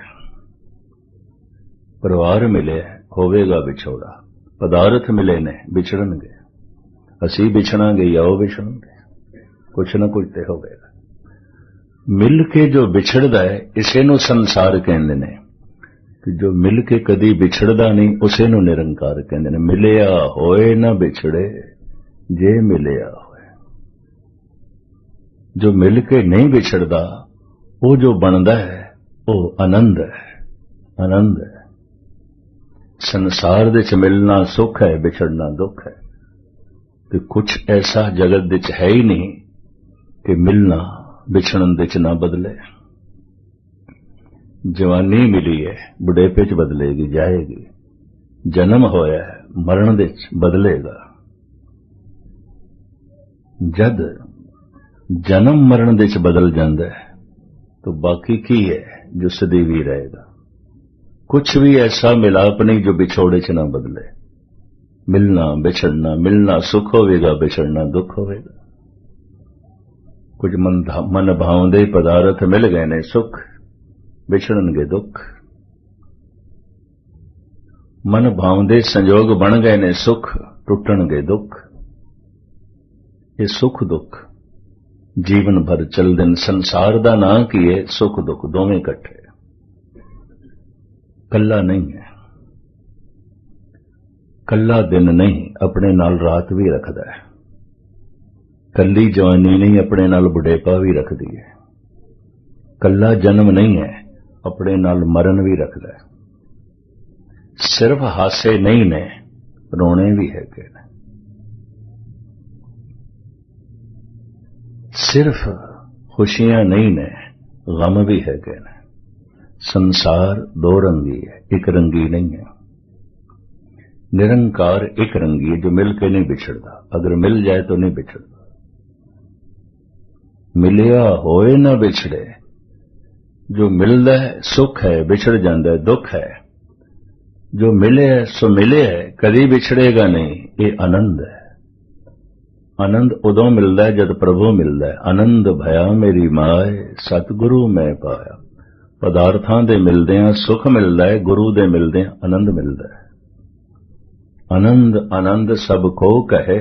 ਪਰਿਵਾਰ ਮਿਲਿਆ, ਹੋਵੇਗਾ ਵਿਛੋੜਾ। ਪਦਾਰਥ ਮਿਲੇ ਨੇ, ਵਿਛੜਨਗੇ। ਅਸੀਂ ਵਿਛੜਾਂਗੇ ਜਾਂ ਉਹ ਵਿਛੜਨਗੇ, ਕੁਛ ਨਾ ਕੁਝ ਤੇ ਹੋਵੇਗਾ। ਮਿਲ ਕੇ ਜੋ ਵਿਛੜਦਾ ਹੈ, ਇਸੇ ਨੂੰ ਸੰਸਾਰ ਕਹਿੰਦੇ ਨੇ। ਕਿ ਜੋ ਮਿਲ ਕੇ ਕਦੀ ਵਿਛੜਦਾ ਨਹੀਂ, ਉਸੇ ਨੂੰ ਨਿਰੰਕਾਰ ਕਹਿੰਦੇ ਨੇ। ਮਿਲਿਆ ਹੋਏ ਨਾ ਵਿਛੜੇ, ਜੇ ਮਿਲਿਆ ਹੋਏ। ਜੋ ਮਿਲ ਕੇ ਨਹੀਂ ਵਿਛੜਦਾ, ਉਹ ਜੋ ਬਣਦਾ ਹੈ ਉਹ ਆਨੰਦ ਹੈ, ਆਨੰਦ ਹੈ। ਸੰਸਾਰ ਦੇ 'ਚ ਮਿਲਣਾ ਸੁੱਖ ਹੈ, ਵਿਛੜਨਾ ਦੁੱਖ ਹੈ। ਤੇ ਕੁਝ ਐਸਾ ਜਗਤ ਵਿੱਚ ਹੈ ਹੀ ਨਹੀਂ ਕਿ ਮਿਲਣਾ ਵਿਛੜਨ ਦੇ 'ਚ ਨਾ ਬਦਲੇ। ਜਵਾਨੀ ਮਿਲੀ ਹੈ, ਬੁਢੇਪੇ 'ਚ ਬਦਲੇਗੀ, ਜਾਏਗੀ। ਜਨਮ ਹੋਇਆ ਹੈ, ਮਰਨ ਦੇ 'ਚ ਬਦਲੇਗਾ। ਜਦ ਜਨਮ ਮਰਨ ਦੇ 'ਚ ਬਦਲ ਜਾਂਦਾ ਹੈ ਤਾਂ ਬਾਕੀ ਕੀ ਹੈ ਜੋ ਸਦੀ ਵੀ ਰਹੇਗਾ। कुछ भी ऐसा मिलाप नहीं जो बिछोड़े च ना बदले। मिलना बिछड़ना, मिलना सुख होवेगा, बिछड़ना दुख होवेगा। कुछ मन भावंदे पदार्थ मिल गए ने सुख, बिछड़नगे दुख। मन भावंदे संजोग बन गए ने सुख, टुटणगे दुख। ये सुख दुख जीवन भर चलदे न। संसार दा नां की है सुख दुख दोवें इकट्ठे, कल्ला नहीं है। कल्ला दिन नहीं, अपने नाल रात भी रखदा है। कल्ली जवानी नहीं, अपने नाल बुढ़ेपा भी रखदी है। कल्ला जन्म नहीं है, अपने नाल मरण भी रखदा है। सिर्फ हासे नहीं ने, रोने भी है के ने। सिर्फ खुशियां नहीं ने, गम भी है के ने। संसार दो रंगी है, एक रंगी नहीं है। निरंकार एक रंगी है जो मिल के नहीं बिछड़ता। अगर मिल जाए तो नहीं बिछड़ता। मिलिया होए ना बिछड़े। जो मिलदा है सुख है, बिछड़ जाता है दुख है। जो मिले है सो मिले है, कभी बिछड़ेगा नहीं। ये आनंद है। आनंद उदों मिलता है जब प्रभु मिलता है। आनंद भया मेरी माए, सतगुरु मैं पाया। पदार्थां दे मिलदियां सुख मिलता है, गुरु दे मिलदियां आनंद मिलता है। आनंद आनंद सब को कहे,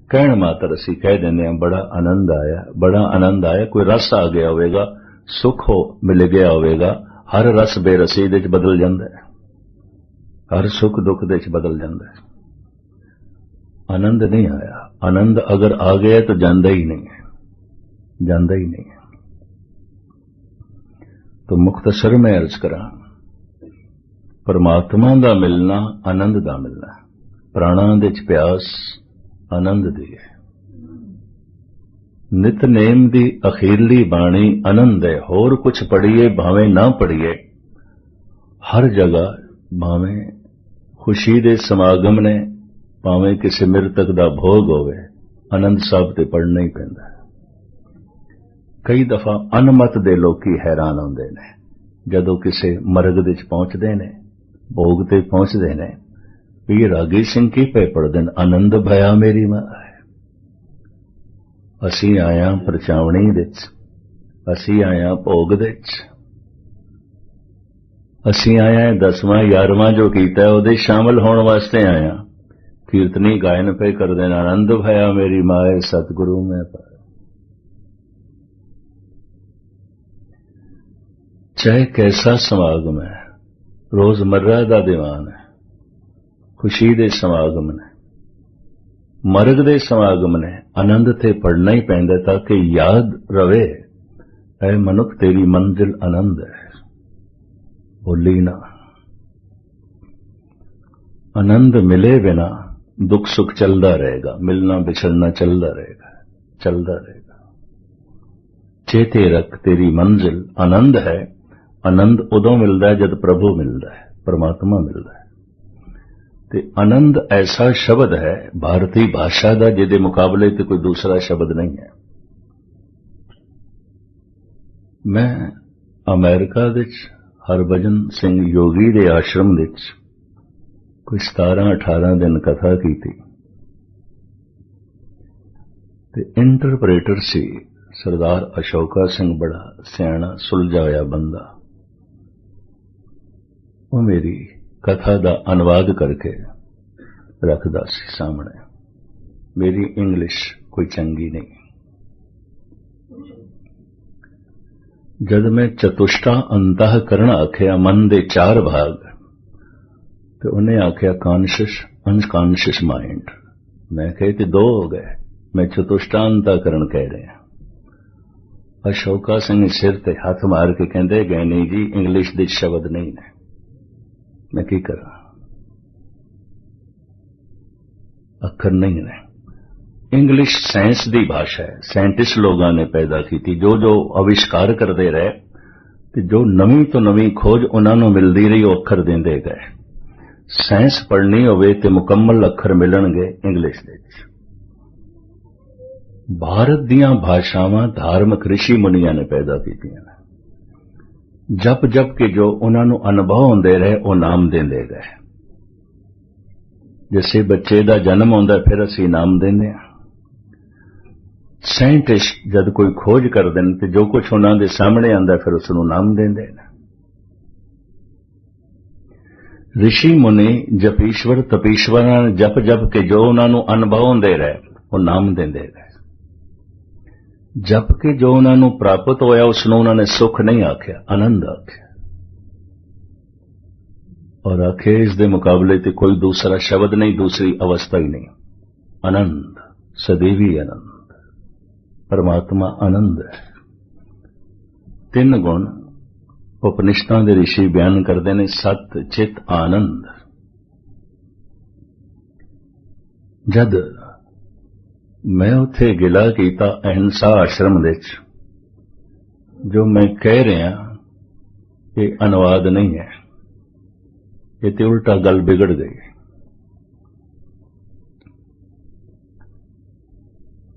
कहण मात्र असी कह देंगे बड़ा आनंद आया, बड़ा आनंद आया। कोई रस आ गया होगा, सुख हो मिल गया होगा। हर रस बेरसी दे च बदल जाता है, हर सुख दुख दे च बदल जाता है। आनंद नहीं आया। आनंद अगर आ गया तो जाता ही नहीं है, जाता ही नहीं है। तो मुख्तसर मैं अर्ज करा, परमात्मा दा मिलना आनंद दा मिलना। प्राणा दे च प्यास आनंद दी है। नितनेम दी अखीरली बाणी आनंद है। होर कुछ पढ़िए भावें ना पढ़िए, हर जगह भावें खुशी दे समागम ने, भावें किसी मृतक दा भोग होवे, आनंद साहब ते पढ़ना ही पैंदा है। कई दफा अनमत दे लोकी हैरान होंदे ने जदों किसी मरग दे च पहुंचदे ने, भोग ते पहुंचदे ने, ये रागी सिंह की पे पढ़दे ने, आनंद भया मेरी मां। असी आया परचावणी दे च, असी आया भोग दे च, असी आया 10वां 11वां जो कीता है उहदे शामिल होने वास्ते आया। कीर्तनी गायन पे कर देना, आनंद भया मेरी माए, सतगुरु मैं पाया। चाहे कैसा समागम है, रोजमर्रा दा दीवान है, खुशी दे समागम ने, मरग दे समागम ने, आनंद ते पढ़ना ही पैंदा ताकि याद रवे, ऐ मनुख तेरी मंजिल आनंद है, भूली ना। आनंद मिले बिना दुख सुख चलता रहेगा, मिलना बिछड़ना चलता रहेगा, चलता रहेगा। चेते रख तेरी मंजिल आनंद है। आनंद उदों मिलता है जब प्रभु मिलता है, परमात्मा मिलता है। ते आनंद ऐसा शब्द है भारतीय भाषा का जिहदे मुकाबले ते कोई दूसरा शब्द नहीं है। मैं अमेरिका दे हरभजन सिंह योगी दे आश्रम दे कोई 17-18 दिन कथा की थी। ते इंटरप्रेटर सी सरदार अशोका सिंह, बड़ा सियाणा सुलझा होया बंदा। वो मेरी कथा दा अनुवाद करके रखदा सी सामने। मेरी इंग्लिश कोई चंगी नहीं। जद मैं चतुष्टा अंतःकरण आख्या, मन दे 4 भाग, तो उन्हें आख्या कॉन्शियस अनकॉन्शियस माइंड। मैं कहे कि 2 हो गए, मैं चतुष्टा अंतःकरण कह रहा। अशोका सिंह सिर ते हाथ मार के कहते गए, नहीं जी इंग्लिश दे शब्द नहीं ने, मैं की करा, अखर नहीं ने। इंग्लिश साइंस दी भाषा है, साइंटिस्ट लोगों ने पैदा की थी, जो जो आविष्कार करते रहे, कि जो नवी तो नवी खोज उन्होंने मिलती रही, वो अखर देंदे गए। साइंस पढ़नी होवे ते मुकम्मल अखर मिलणगे इंग्लिश दे। भारत दियां भाषावां धार्मिक ऋषि मुनियां ने पैदा कीतियां। जप जप के जो उन्होंने अनुभव होंदे रहे, वो नाम देंदे गए। जिसे बच्चे का जन्म आउंदा फिर असीं नाम देंदे हां। साइंटिस्ट जब कोई खोज करते हैं तो जो कुछ उन्हां दे सामने आंदा फिर उसनूं नाम देंदे ने। ऋषि मुनि जपीश्वर तपीश्वरां जप जप के जो उन्होंने अनुभव होंदे रहे वो नाम देंदे रहे। जप के जो उन्होंने प्राप्त होया उसनूं उन्होंने सुख नहीं आख्या, आनंद आख्या। और आखे इस दे मुकाबले ते कोई दूसरा शब्द नहीं, दूसरी अवस्था ही नहीं। आनंद, सदैवी आनंद, परमात्मा आनंद है। तीन गुण उपनिषदां दे ऋषि बयान करते हैं, सत चित आनंद। जद मैं उत्थे गिला कीता अहिंसा आश्रम दे विच, जो मैं कह रहा ये अनुवाद नहीं है, ये तो उल्टा गल बिगड़ गई।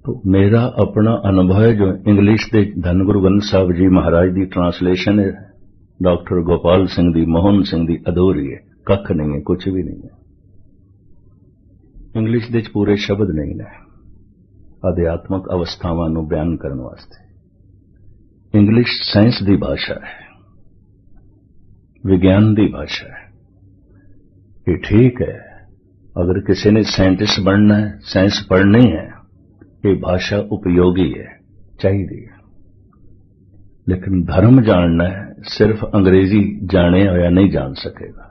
तो मेरा अपना अनुभव है जो इंग्लिश के धन गुरु ग्रंथ साहब जी महाराज की ट्रांसलेशन है, डॉक्टर गोपाल सिंह दी, मोहन सिंह दी अधूरी है, कख नहीं है, कुछ भी नहीं है। इंग्लिश दे पूरे शब्द नहीं ने आध्यात्मक अवस्थावां नूं बयान करने वास्ते। इंग्लिश साइंस की भाषा है, विज्ञान की भाषा है। ये ठीक है, अगर किसी ने साइंटिस्ट बनना है, साइंस पढ़नी है, ये भाषा उपयोगी है, चाहिए। लेकिन धर्म जानना है, सिर्फ अंग्रेजी जाने या नहीं जान सकेगा।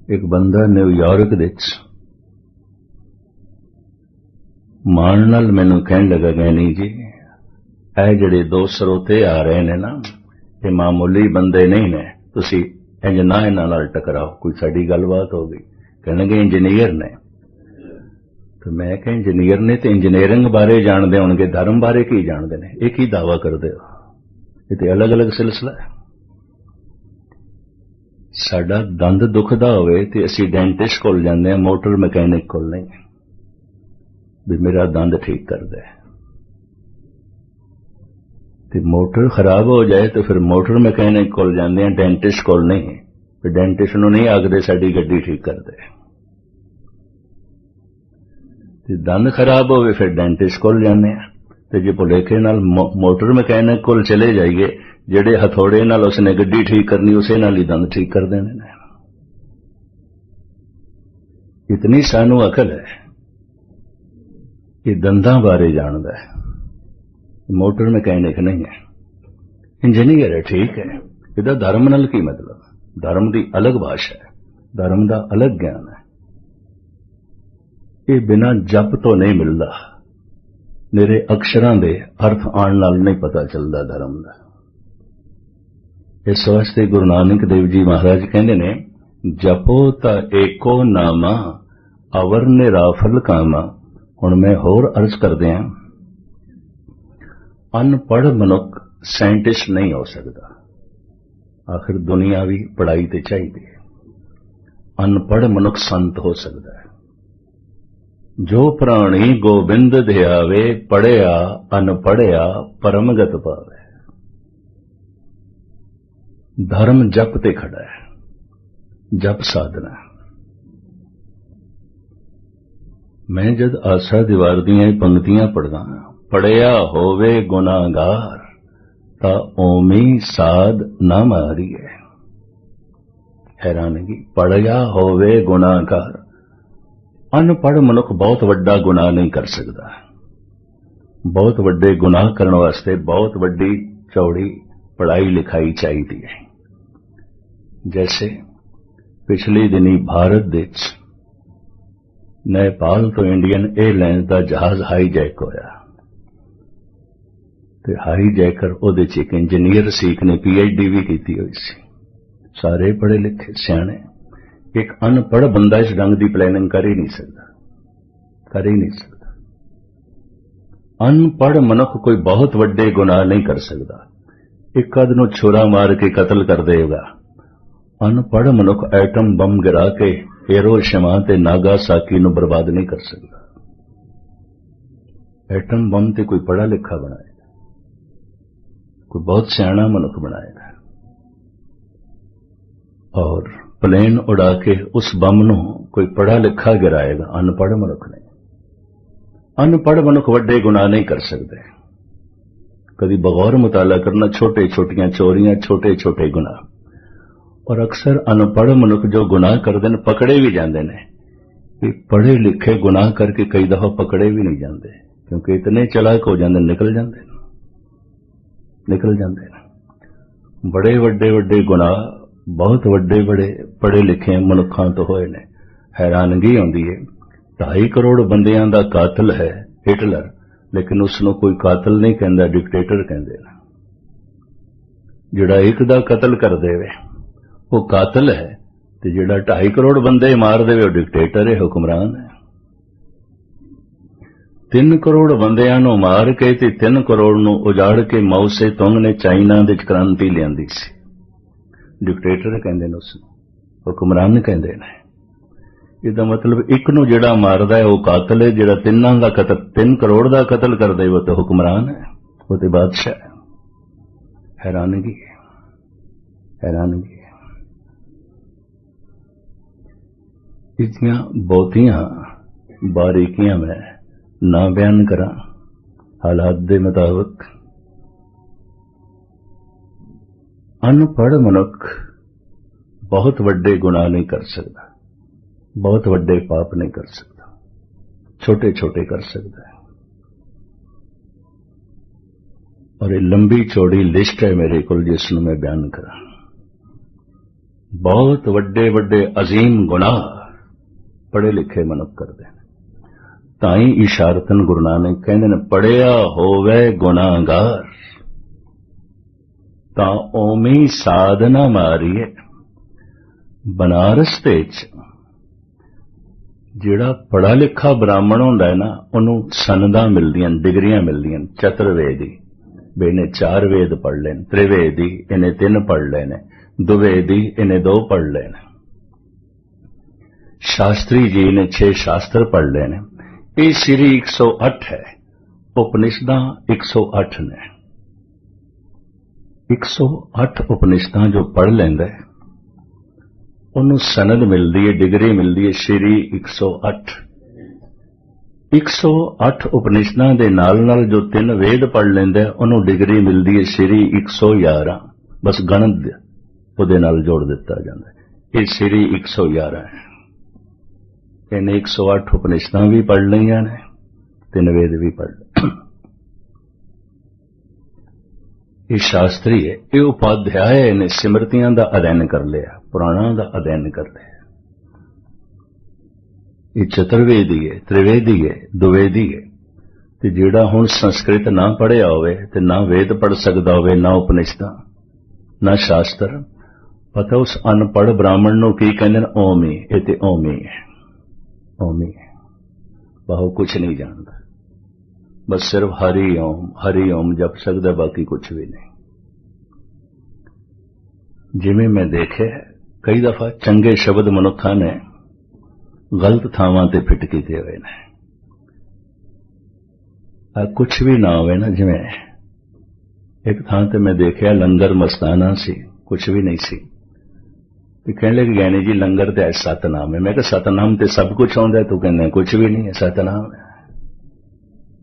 एक बंदा न्यूयॉर्क विच मान नाल मैनूं कहण लगा, गैनी जी ਇਹ ਜਿਹੜੇ दो ਸਰੋਤੇ आ रहे ने ना, ये मामूली बंदे नहीं ने, तुसी इंज ना इन्हां नाल टकराओ। कोई साडी गलबात हो गई, कहणगे इंजीनियर ने। तो मैं कह इंजीनियर ने तो इंजीनियरिंग बारे जानते होणगे, धर्म बारे की जानते हैं? एक ही दावा करते हो, ये तो अलग अलग सिलसिला है। साडा दंद दुखदा होवे ते असीं डेंटिस्ट कोल जांदे हां, मोटर मैकेनिक कोल नहीं, भी मेरा दंद ठीक कर दे। ते मोटर खराब हो जाए तो फिर मोटर मैकेनिक कोल जांदे हां, डेंटिस्ट कोल नहीं। फिर डेंटिस्ट नूं नहीं आखदे साडी गड्डी ठीक कर दे। दंद खराब होवे फिर डेंटिस्ट कोल जाने हैं। ते जे भुलेखे नाल मोटर मैकेनिक कोल चले जाइए, जेड़े हथौड़े नाल उसने गड्डी ठीक करनी, उसे नाल ही दंद ठीक कर देने ने। इतनी सानू अकल है, ये दंदां बारे जानदा है, मोटर मैकेनिक नहीं है। इंजीनियर है, ठीक है, इहदा धर्म नाल की मतलब? धर्म की अलग भाषा है, धर्म का अलग ज्ञान है। ये बिना जप तो नहीं मिलता, मेरे अक्षरां दे अर्थ आण नाल नहीं पता चलता धर्म का। इस वास्ते गुरु नानक देव जी महाराज कहते ने, जपो ता एको नामा अवर निराफल कामा। हुण मैं होर अर्ज करदे हां, अनपढ़ मनुख साइंटिस्ट नहीं हो सकता। आखिर दुनियावी पढ़ाई ते चाहिए। अनपढ़ मनुख संत हो सकता है। जो प्राणी गोबिंद ध्यावे, पढ़िया अनपढ़िया परम गत पावे। धर्म जप ते खड़ा है, जप साधना। मैं जद आशा दीवार दियां पंक्तियां पढ़दा, पढ़िया होवे गुनाहगार ता ओमी साध ना मारिए। हैरानगी, पढ़िया होवे गुनाहगार। अनपढ़ मनुख बहुत वड्डा गुनाह नहीं कर सकता। बहुत वड्डे गुनाह करने वास्ते बहुत वड्डी चौड़ी पढ़ाई लिखाई चाहिए। जैसे पिछले दिनी भारत देश नेपाल तो इंडियन एयरलाइंस का जहाज हाईजैक होया, ते हाईजैकर ओदे च एक इंजीनियर सी, ने PhD भी की हुई सी। सारे पढ़े लिखे सियाणे। एक अनपढ़ बंदा इस ढंग की प्लानिंग कर ही नहीं सकता, कर ही नहीं सकता। अनपढ़ मनुख कोई बहुत वड्डे गुनाह नहीं कर सकता। एक अद नूं छुरा मार के कतल कर देगा। अनपढ़ मनुख एटम बम गिरा के हिरोशिमा ते नागासाकी नूं बर्बाद नहीं कर सकता। एटम बम ते कोई पढ़ा लिखा बनाएगा, कोई बहुत सियाणा मनुख बनाएगा। और प्लेन उड़ा के उस बम नूं कोई पढ़ा लिखा गिराएगा, अनपढ़ मनुख ने। अनपढ़ मनुख वड्डे गुनाह नहीं कर सकते। कभी बगौर मुताला करना, छोटे छोटियां चोरियां, छोटे छोटे गुनाह। और अक्सर अनपढ़ मनुख जो गुनाह करते हैं पकड़े भी जाते हैं। पढ़े लिखे गुनाह करके कई दफा पकड़े भी नहीं जाते, क्योंकि इतने चलाक हो जाते, निकल जाते हैं। बड़े वड्डे वड्डे गुनाह बहुत वड्डे बड़े पढ़े लिखे मनुखां तो होए ने। हैरानगी आउंदी है, 2.5 करोड़ बंदियां दा कातिल है हिटलर, लेकिन उसनूं कोई कातिल नहीं कहंदा, डिक्टेटर कहंदे ने। जिहड़ा एक दा कतल कर देवे वो कातिल है, ते जिहड़ा 2.5 करोड़ बंदे मार देवे वो डिक्टेटर है, हुक्मरान है। 3 करोड़ बंदियां नूं मार के ते 3 करोड़ नूं उजाड़ के माओ से तुंग ने चाइना दे क्रांति लियांदी सी। डिक्टेटर कहंदे ने उसनूं, हुक्मरान कहंदे ने। इसदा मतलब एक नूं जिहड़ा मारदा है वो कातिल है, जिहड़ा 3 करोड़ दा कतल कर दे वो तो हुक्मरान है, वो तो बादशाह है। हैरानगी है, हैरानगी है। इसदियां बहुतियां बारीकियां मैं ना बयान करा हालात दे मुताबिक। अनपढ़ मनुख बहुत वड्डे गुनाह नहीं कर सकता, बहुत वड्डे पाप नहीं कर सकता, छोटे छोटे कर सकता है। और ये लंबी चौड़ी लिस्ट है मेरे को, जिसनूं मैं बयान करा। बहुत वड्डे वड्डे अजीम गुनाह पढ़े लिखे मनुख करते हैं। ताई इशारतन गुरु नानक कहंदे ने, पढ़िया होवे गुनाहगार तां ओमी साधना मारीए। बनारस दे जिहड़ा पढ़ा लिखा ब्राह्मण हुंदा है ना, उहनूं सनदां मिलदियां, डिग्रियां मिलदियां। चतुर्वेदी बे इहने 4 वेद पढ़ लए, त्रिवेदी इहने 3 पढ़ लए ने, दुवेदी इहने 2 पढ़ लए ने, शास्त्री जी ने 6 शास्त्र पढ़ लए ने। ये श्री 108 है, उपनिषदां 108 ने। 108 उपनिषदां जो पढ़ लैंदा है उन्होंने सनद मिलती है, डिग्री मिलती है श्री 108। 108 उपनिषदां दे नाल जो 3 वेद पढ़ लैंदा है उन्होंने डिग्री मिलती है श्री 111। बस गणत उहदे नाल जोड़ दिता जाता है। ये श्री 111 है। इन्हें 108 उपनिषदां भी पढ़ लईआं ने, 3 वेद भी पढ़ लए। ये शास्त्री है, ये उपाध्याय है, इन्हें सिमरतियां दा अध्ययन कर लिया, पुराणा दा अध्ययन कर लिया। ये चतुर्वेदी है, त्रिवेदी है, दुवेदी है। ते जिहड़ा हुण संस्कृत ना पढ़िया होवे ते ना वेद पढ़ सकदा होवे, ना उपनिषदां, ना शास्त्र, पता उस अनपढ़ ब्राह्मण नूं की कहंदे ने? ओमी। ये ते ओमी है, ओमी है, बहु कुछ नहीं जानता, बस सिर्फ हरि ओम जप सकदा, बाकी कुछ भी नहीं। जिवें मैं देखे कई दफा चंगे शब्द मनुखा ने गलत थावां ते फिट कीते हुए ने। कुछ भी ना होवे ना, जिवें एक थां ते मैं देखिया लंगर मस्ताना सी, कुछ भी नहीं सी। ते कहने लगे ज्ञानी जी लंगर ते सतनाम है। मैं कहा सतनाम ते सब कुछ आउंदा है, तू कहने कुछ भी नहीं है, सतनाम है।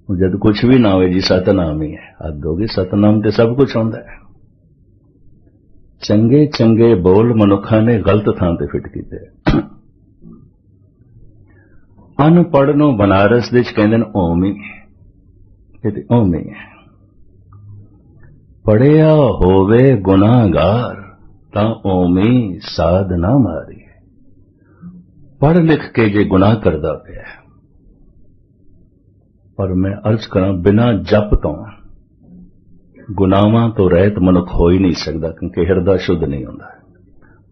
जब कुछ भी ना हो जी सतनाम ही है, हद होगी, सतनाम ते सब कुछ आउंदा है। चंगे चंगे बोल मनुखा ने गलत थां ते फिट कीते। अनपढ़ नूं बनारस दे कहंदे ने ओमी, ये ते ओमी है। पढ़िया होवे गुनाहगार तां ओमी साध ना मारी। पढ़ लिख के जे गुनाह करदा पिया, और मैं अर्ज करा बिना जप तो गुनाहां तो रहत मनुख हो ही नहीं सकता, क्योंकि हिरदा शुद्ध नहीं होंदा,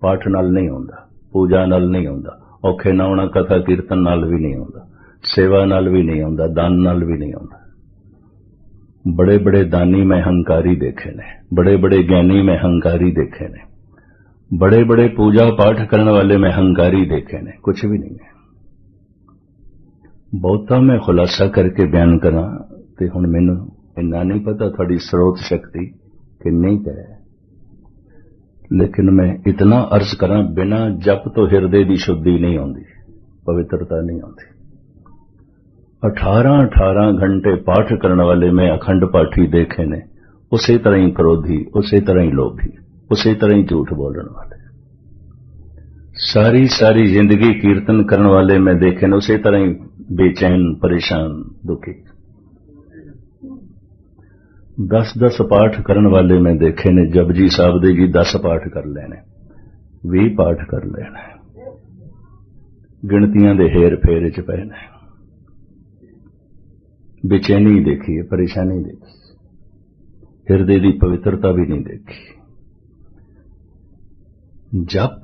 पाठ नाल नहीं होंदा, पूजा नाल नहीं होंदा, औखे ना होना कथा कीर्तन नाल भी नहीं होंदा, सेवा नाल भी नहीं होंदा, दान नाल भी नहीं होंदा। बड़े बड़े दानी मैं हंकारी देखे ने, बड़े बड़े ज्ञानी मैं हंकारी देखे ने, बड़े बड़े पूजा पाठ करने वाले मैं हंकारी देखे ने, कुछ भी नहीं है। बहुता मैं खुलासा करके बयान करा ते हुण मैनूं इन्ना नहीं पता थोड़ी स्रोत शक्ति किन्नी है, लेकिन मैं इतना अर्ज करा, बिना जप तो हिरदे की शुद्धि नहीं आती, पवित्रता नहीं आती। 18 घंटे पाठ करने वाले मैं अखंड पाठी देखे ने, उसी तरह ही क्रोधी, उसी तरह ही लोभी, उसी तरह ही झूठ बोलने वाले। सारी जिंदगी कीर्तन करने वाले मैं देखे ने, उसी तरह ही बेचैन, परेशान, दुखी। 10 पाठ करने वाले मैं देखे ने, जपजी साहब दे जी 10 पाठ कर लेने, 20 पाठ कर लेने, गिणतियां दे हेर फेर च पए ने। बेचैनी देखी है, परेशानी देखी, हिरदे की पवित्रता भी नहीं देखी। जप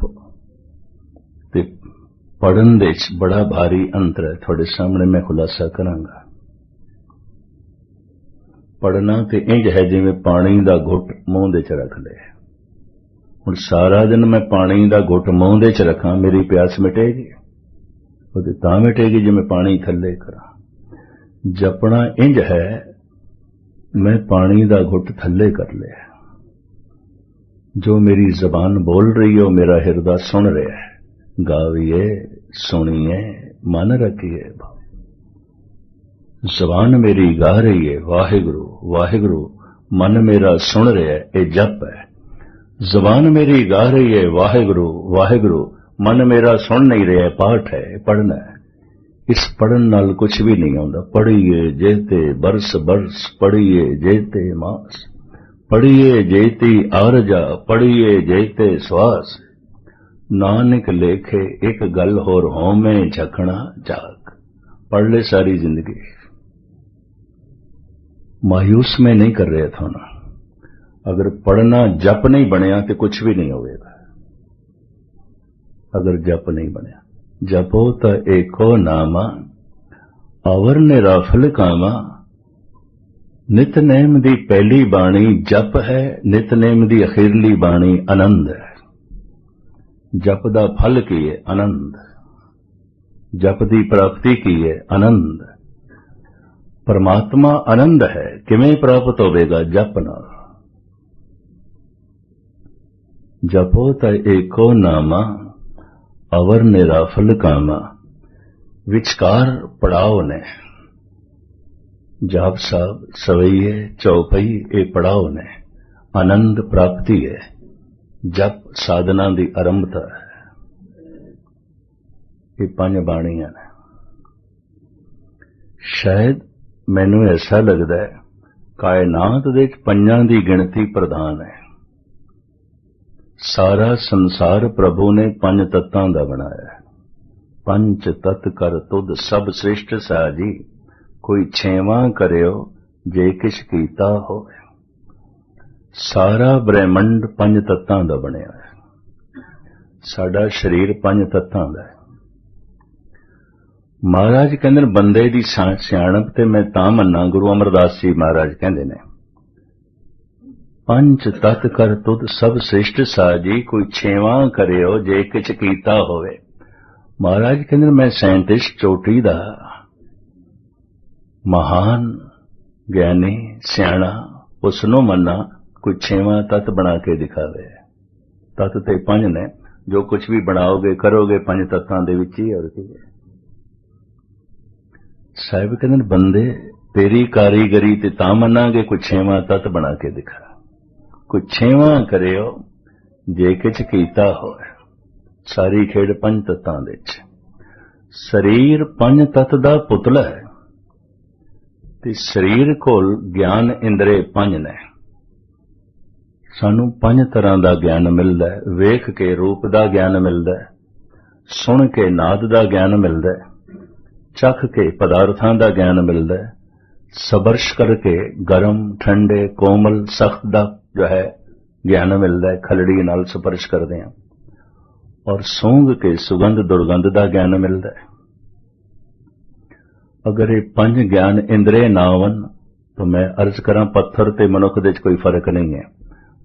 ते पढ़न दे बड़ा भारी अंतर है, थोड़े सामने मैं खुलासा करांगा। पढ़ना तो इंज है जिवें पानी का घुट मूंह दे च रख ले। हुण सारा दिन मैं पानी का घुट मूंह दे च रखां, मेरी प्यास मिटेगी? वो तां मिटेगी जिवें पानी थल्ले करा। जपना इंज है, मैं पानी का घुट थल्ले कर लिया, जो मेरी जबान बोल रही है वो मेरा हिरदा सुन रहा है। गाविए, सुनिए, मन रखिए। जबान मेरी गा रही है वाहिगुरु वाहिगुरु, मन मेरा सुन रहा है, ये जप है। जबान मेरी गा रही है वाहिगुरु वाहिगुरु, मन मेरा सुन नहीं रहा है, पाठ है, पढ़ना है। इस पढ़न नाल कुछ भी नहीं आता। पढ़िए जेते बरस बरस, पढ़िए जेते मास, पढ़िए जेती आरजा, पढ़िए जेते श्वास। नानक लेखे एक गल होर होमे झकना जाग। पढ़ ले सारी जिंदगी, मायूस में नहीं कर रहे था ना। अगर पढ़ना जप नहीं बनया तो कुछ भी नहीं होगा। अगर जप नहीं बनया, जपो त एको नामा, अवर निराफल कामा। नितनेम दी पहली बाणी जप है, नितनेम दी अखीरली बाणी आनंद है। जप दा फल की है आनंद, जप दी प्राप्ति की है आनंद। परमात्मा आनंद है, किवें प्राप्त होवेगा? जप नाल। जपो त एको नामा, अवर निराफल कामा। विचकार पड़ाव ने, जाप साहब, सवैये, चौपई, ये पड़ाव ने। आनंद प्राप्ति है, जप साधना की आरंभता है। ये 5 बाणियां ने। शायद मैनू ऐसा लगता है कायनात दे 5 की गिनती प्रधान है। सारा संसार प्रभु ने 5 तत्तां दा बनाया है। 5 तत्त कर तुद सब श्रेष्ठ साजी, कोई 6वां करियो जे किछ कीता होवे। सारा ब्रह्मंड 5 तत्तां दा बनिया है। साडा शरीर 5 तत्तां दा है। महाराज कहंदे ने बंदे दी सियाणप ते मैं तां मन्ना, गुरु अमरदास जी महाराज कहंदे ने 5 तत्त कर तुद सब श्रेष्ठ साजी, कोई 6वां करियो जे किछ कीता होवे। महाराज कहंदे मैं साइंटिस्ट चोटी दा महान ज्ञानी सियाणा उसनों मन्ना कोई 6वां तत्त बना के दिखावे। तत्त ते 5 ने, जो कुछ भी बनाओगे करोगे 5 तत्तां दे विच ही। और की साहिब कहते हैं बंदे तेरी कारीगरी ते तां मनांगे कोई 6वां तत्त बना के दिखा, कोई 6वां करियो जे किछ कीता होवे। सारी खेड 5 तत्तां दे विच। शरीर 5 तत्त दा पुतला है ते शरीर कोल ज्ञान इंद्रे 5 ने। सानू 5 तरह दा ज्ञान मिलदा है। वेख के रूप दा ज्ञान मिलदा है, सुन के नाद दा ज्ञान मिलदा है, चख के पदार्थां दा ज्ञान मिलदा है, स्पर्श करके गरम ठंडे कोमल सख्त दा जो है ज्ञान मिलदा है, खलड़ी नाल स्पर्श करदे हां, और सूंघ के सुगंध दुर्गंध दा ज्ञान मिलदा है। अगर ये 5 ज्ञान इंद्रिय ना होवन तो मैं अर्ज करां पत्थर ते मनुख दे कोई फर्क नहीं है।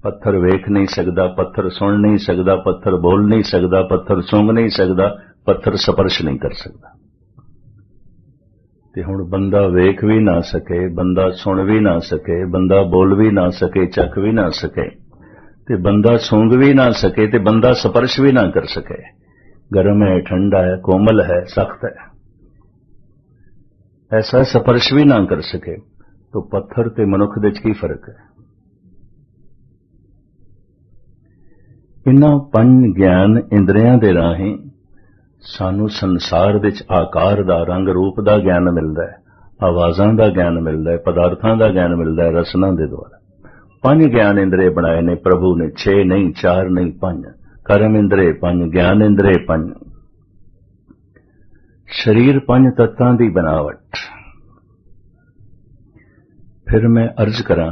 पत्थर वेख नहीं सकदा, पत्थर सुन नहीं सकदा, पत्थर बोल नहीं सकदा, पत्थर सूंघ नहीं सकदा, पत्थर स्पर्श नहीं कर सकदा। ते हुण बंदा वेख भी ना सके, बंदा सुन भी ना सके, बंदा बोल भी ना सके, चख भी ना सके, ते बंदा सूंघ भी ना सके, ते बंदा स्पर्श भी ना कर सके। गर्म है, ठंडा है, कोमल है, सख्त है, ऐसा स्पर्श भी ना कर सके, तो पत्थर ते मनुख दे च की फर्क है? इन्हां पंज ज्ञान इंद्रियां दे राहीं सानू संसार दे च आकार दा, रंग रूप दा ज्ञान मिलदा है, आवाजां दा ज्ञान मिलदा है, पदार्थां दा ज्ञान मिलदा है रसना दे द्वारा। पंज ज्ञान इंद्रे बनाए ने प्रभु ने, 6 नहीं, 4 नहीं, 5। कर्म इंद्रे 5, ज्ञान इंद्रे 5। शरीर 5 तत्तां दी बनावट। फिर मैं अर्ज करां,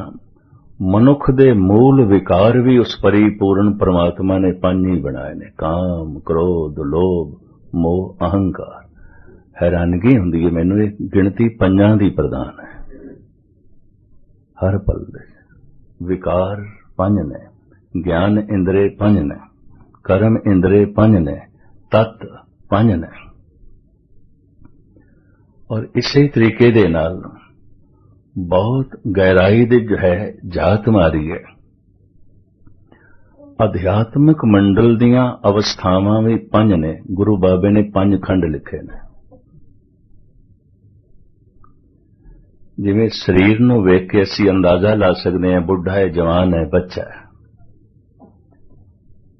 मनुख दे मूल विकार भी उस परिपूर्ण परमात्मा ने 5 ही बनाए ने, काम, क्रोध, लोभ, मोह, अहंकार। हैरानगी हुंदी है मैनूं, ये गिणती 5 दी प्रधान है। हर पल दे विकार 5 ने, ज्ञान इंद्रे 5 ने, कर्म इंद्रे 5 ने, तत्त 5 ने। और इसी तरीके दे नाल बहुत गहराई दे जो है जात मारी है। अध्यात्मिक मंडल दियां अवस्थावां भी 5 ने। गुरु बाबे ने 5 खंड लिखे ने। जिवें शरीर नूं वेख के असीं अंदाजा ला सकते हैं बुढ़ा है, जवान है, बच्चा है।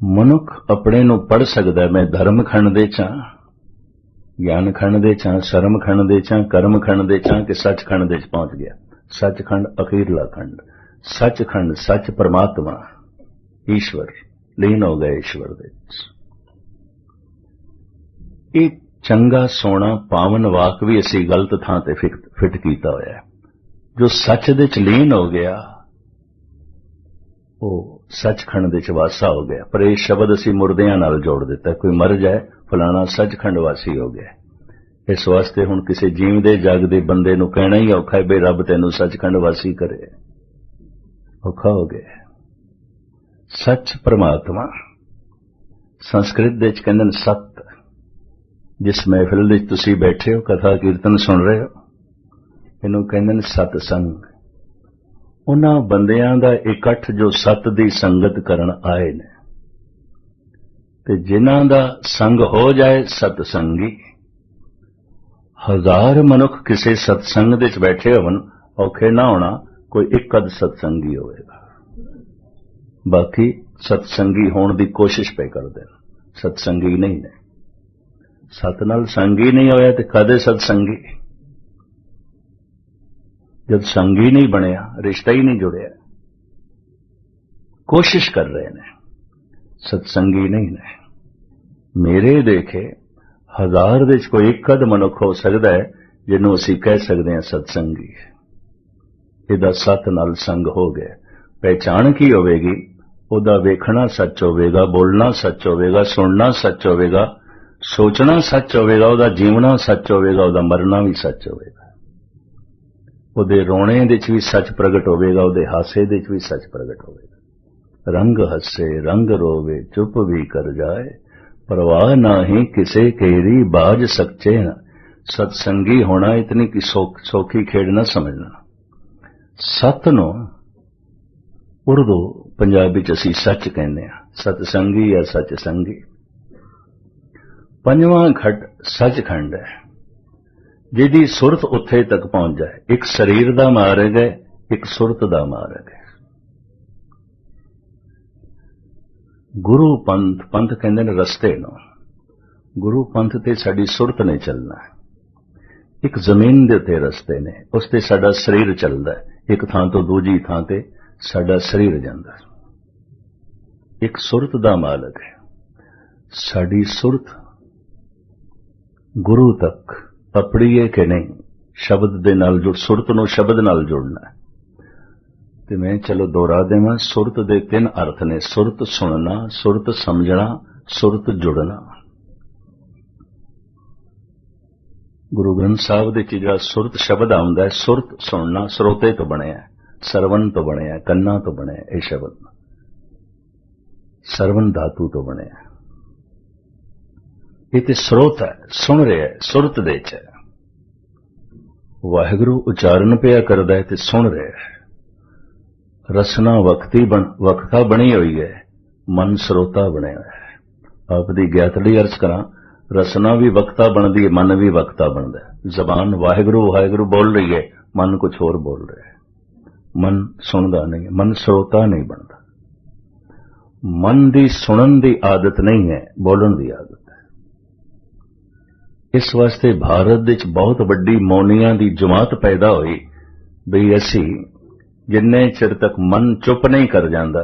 मनुख अपने नूं पढ़ सकदा है, मैं धर्म खंड दे च हां, ज्ञान खंड दे च हां, शर्म खंड दे च हां, कर्म खंड दे च हां कि सच खंड दे च पहुंच गया। सचखंड अखीरला खंड, सचखंड सच परमात्मा ईश्वर, लीन हो गए ईश्वर दे। ये चंगा सोना पावन वाक भी असी गलत थां ते फिट कीता होया है। जो सच दे च लीन हो गया वो सचखंड दे च वासा हो गया। पर यह शब्द असी मुर्दियां नाल जोड़ दिता, कोई मर जाए फलाना सचखंड वासी हो गया। इस वास्ते हुण किसी जीवदे जागदे बंदे नूं कहना ही औखा है बे रब तैनूं सचखंड वासी करे, औखा हो गया। सच परमात्मा संस्कृत दे च कहंदे ने सत। जिस महफिल दे तुसीं बैठे हो, कथा कीर्तन सुन रहे हो, इहनूं कहंदे ने सतसंग। उन्हां बंदियां दा इकट्ठ जो सत दी संगत करन आए ने, ते जिन्हां दा संग हो जाए सतसंगी। 1000 मनुख किसी सत्संग दे च बैठे होवन, औखे ना होना कोई एक अध सत्संगी होएगा, बाकी सत्संगी होने की कोशिश पे करते हैं, सत्संगी नहीं ने। सत नाल संगी नहीं होया तो कदे सत्संगी? जब संगी नहीं बनया, रिश्ता ही नहीं जुड़िया, कोशिश कर रहे ने, सत्संगी नहीं ने। मेरे देखे 1000 दे च कोई एक अध मनुख हो सकता है जिन्हों असी कह सकते हैं सत्संगी। इहदा सत नाल संग हो गया। पहचान की होवेगी? उहदा वेखना सच होवेगा, बोलना सच होवेगा, सुनना सच होवेगा, सोचना सच होवेगा, उहदा जीवना सच होवेगा, उहदा मरना भी सच होवेगा। उहदे रोने दे च भी सच प्रगट होवेगा, उहदे हासे दे च भी सच प्रगट होवेगा। रंग हसे रंग रोवे, चुप भी कर जाए, परवाह नाही किसे केरी बाज सच्चे न। सत्संगी होना इतनी की सौखी खेड़ न समझना। सत नो उर्दू पंजाबी च असी सच कहने हैं, सतसंगी या सचसंगी। 5वां खट सचखंड है, जिहदी सुरत उत्थे तक पहुंच जाए। एक शरीर दा मार्ग है, एक सुरत दा मार्ग है। गुरु पंथ, पंथ कहंदे ने रस्ते नो। गुरु पंथ ते साडी सुरत ने चलना है। एक जमीन दे उत्ते रस्ते ने, उस ते साडा शरीर चलदा है। एक थां तो दूजी थां ते साडा शरीर जांदा है। एक सुरत दा मालक है। साडी सुरत गुरु तक अपड़ी है कि नहीं, शब्द दे नाल जुड़, सुरत नूं शब्द नाल जोड़ना है। ते मैं चलो दोहरा देवां, सुरत दे 3 अर्थ ने, सुरत सुनना, सुरत समझना, सुरत जुड़ना। गुरु ग्रंथ साहब दे जिहड़ा सुरत शब्द आउंदा है, सुरत सुनना सरोते तो बनिया, सरवण तो बनिया, कन्ना तो बनिया। यह शब्द सरवण धातु तो बनिया। ये ते स्रोत है, सुन रहा है, सुरत दे च वाहिगुरू उचारण पिया करदा है ते सुन रहा है। रसना वक्ता बनी हुई है, मन स्रोता बने हुआ है। आपकी ज्ञातली अर्ज करा, रसना भी वक्ता बनती है, मन भी वक्ता बनता है। जबान वाहिगुरु वाहिगुरु बोल रही है, मन कुछ होर बोल रहा है। मन सुनता नहीं, मन स्रोता नहीं बनता। मन की सुनन की आदत नहीं है, बोलन की आदत है। इस वास्ते भारत विच बहुत वड्डी मौनियां की जमात पैदा हुई भी असी जिन्ने चिर तक मन चुप नहीं कर जाता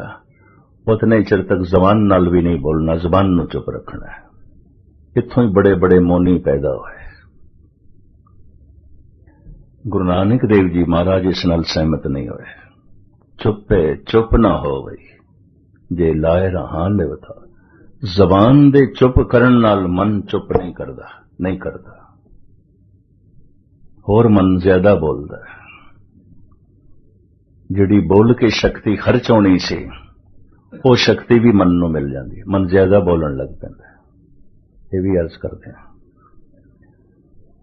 उतने चिर तक जबान नाल भी नहीं बोलना, जबान नूं चुप रखना है। इत्थों ही बड़े बड़े मौनी पैदा हुए। गुरु नानक देव जी महाराज इस नाल सहमत नहीं हुए। चुप है चुप ना हो वही जे लाए रहा लिवता। जबान दे चुप करन नाल मन चुप नहीं करता। होर मन ज्यादा बोलदा है। जिहड़ी बोल के शक्ति खर्च होनी सी वो शक्ति भी मन नूं मिल जाती है। मन ज्यादा बोलन लग पैंदा है। ये भी अर्ज करते हैं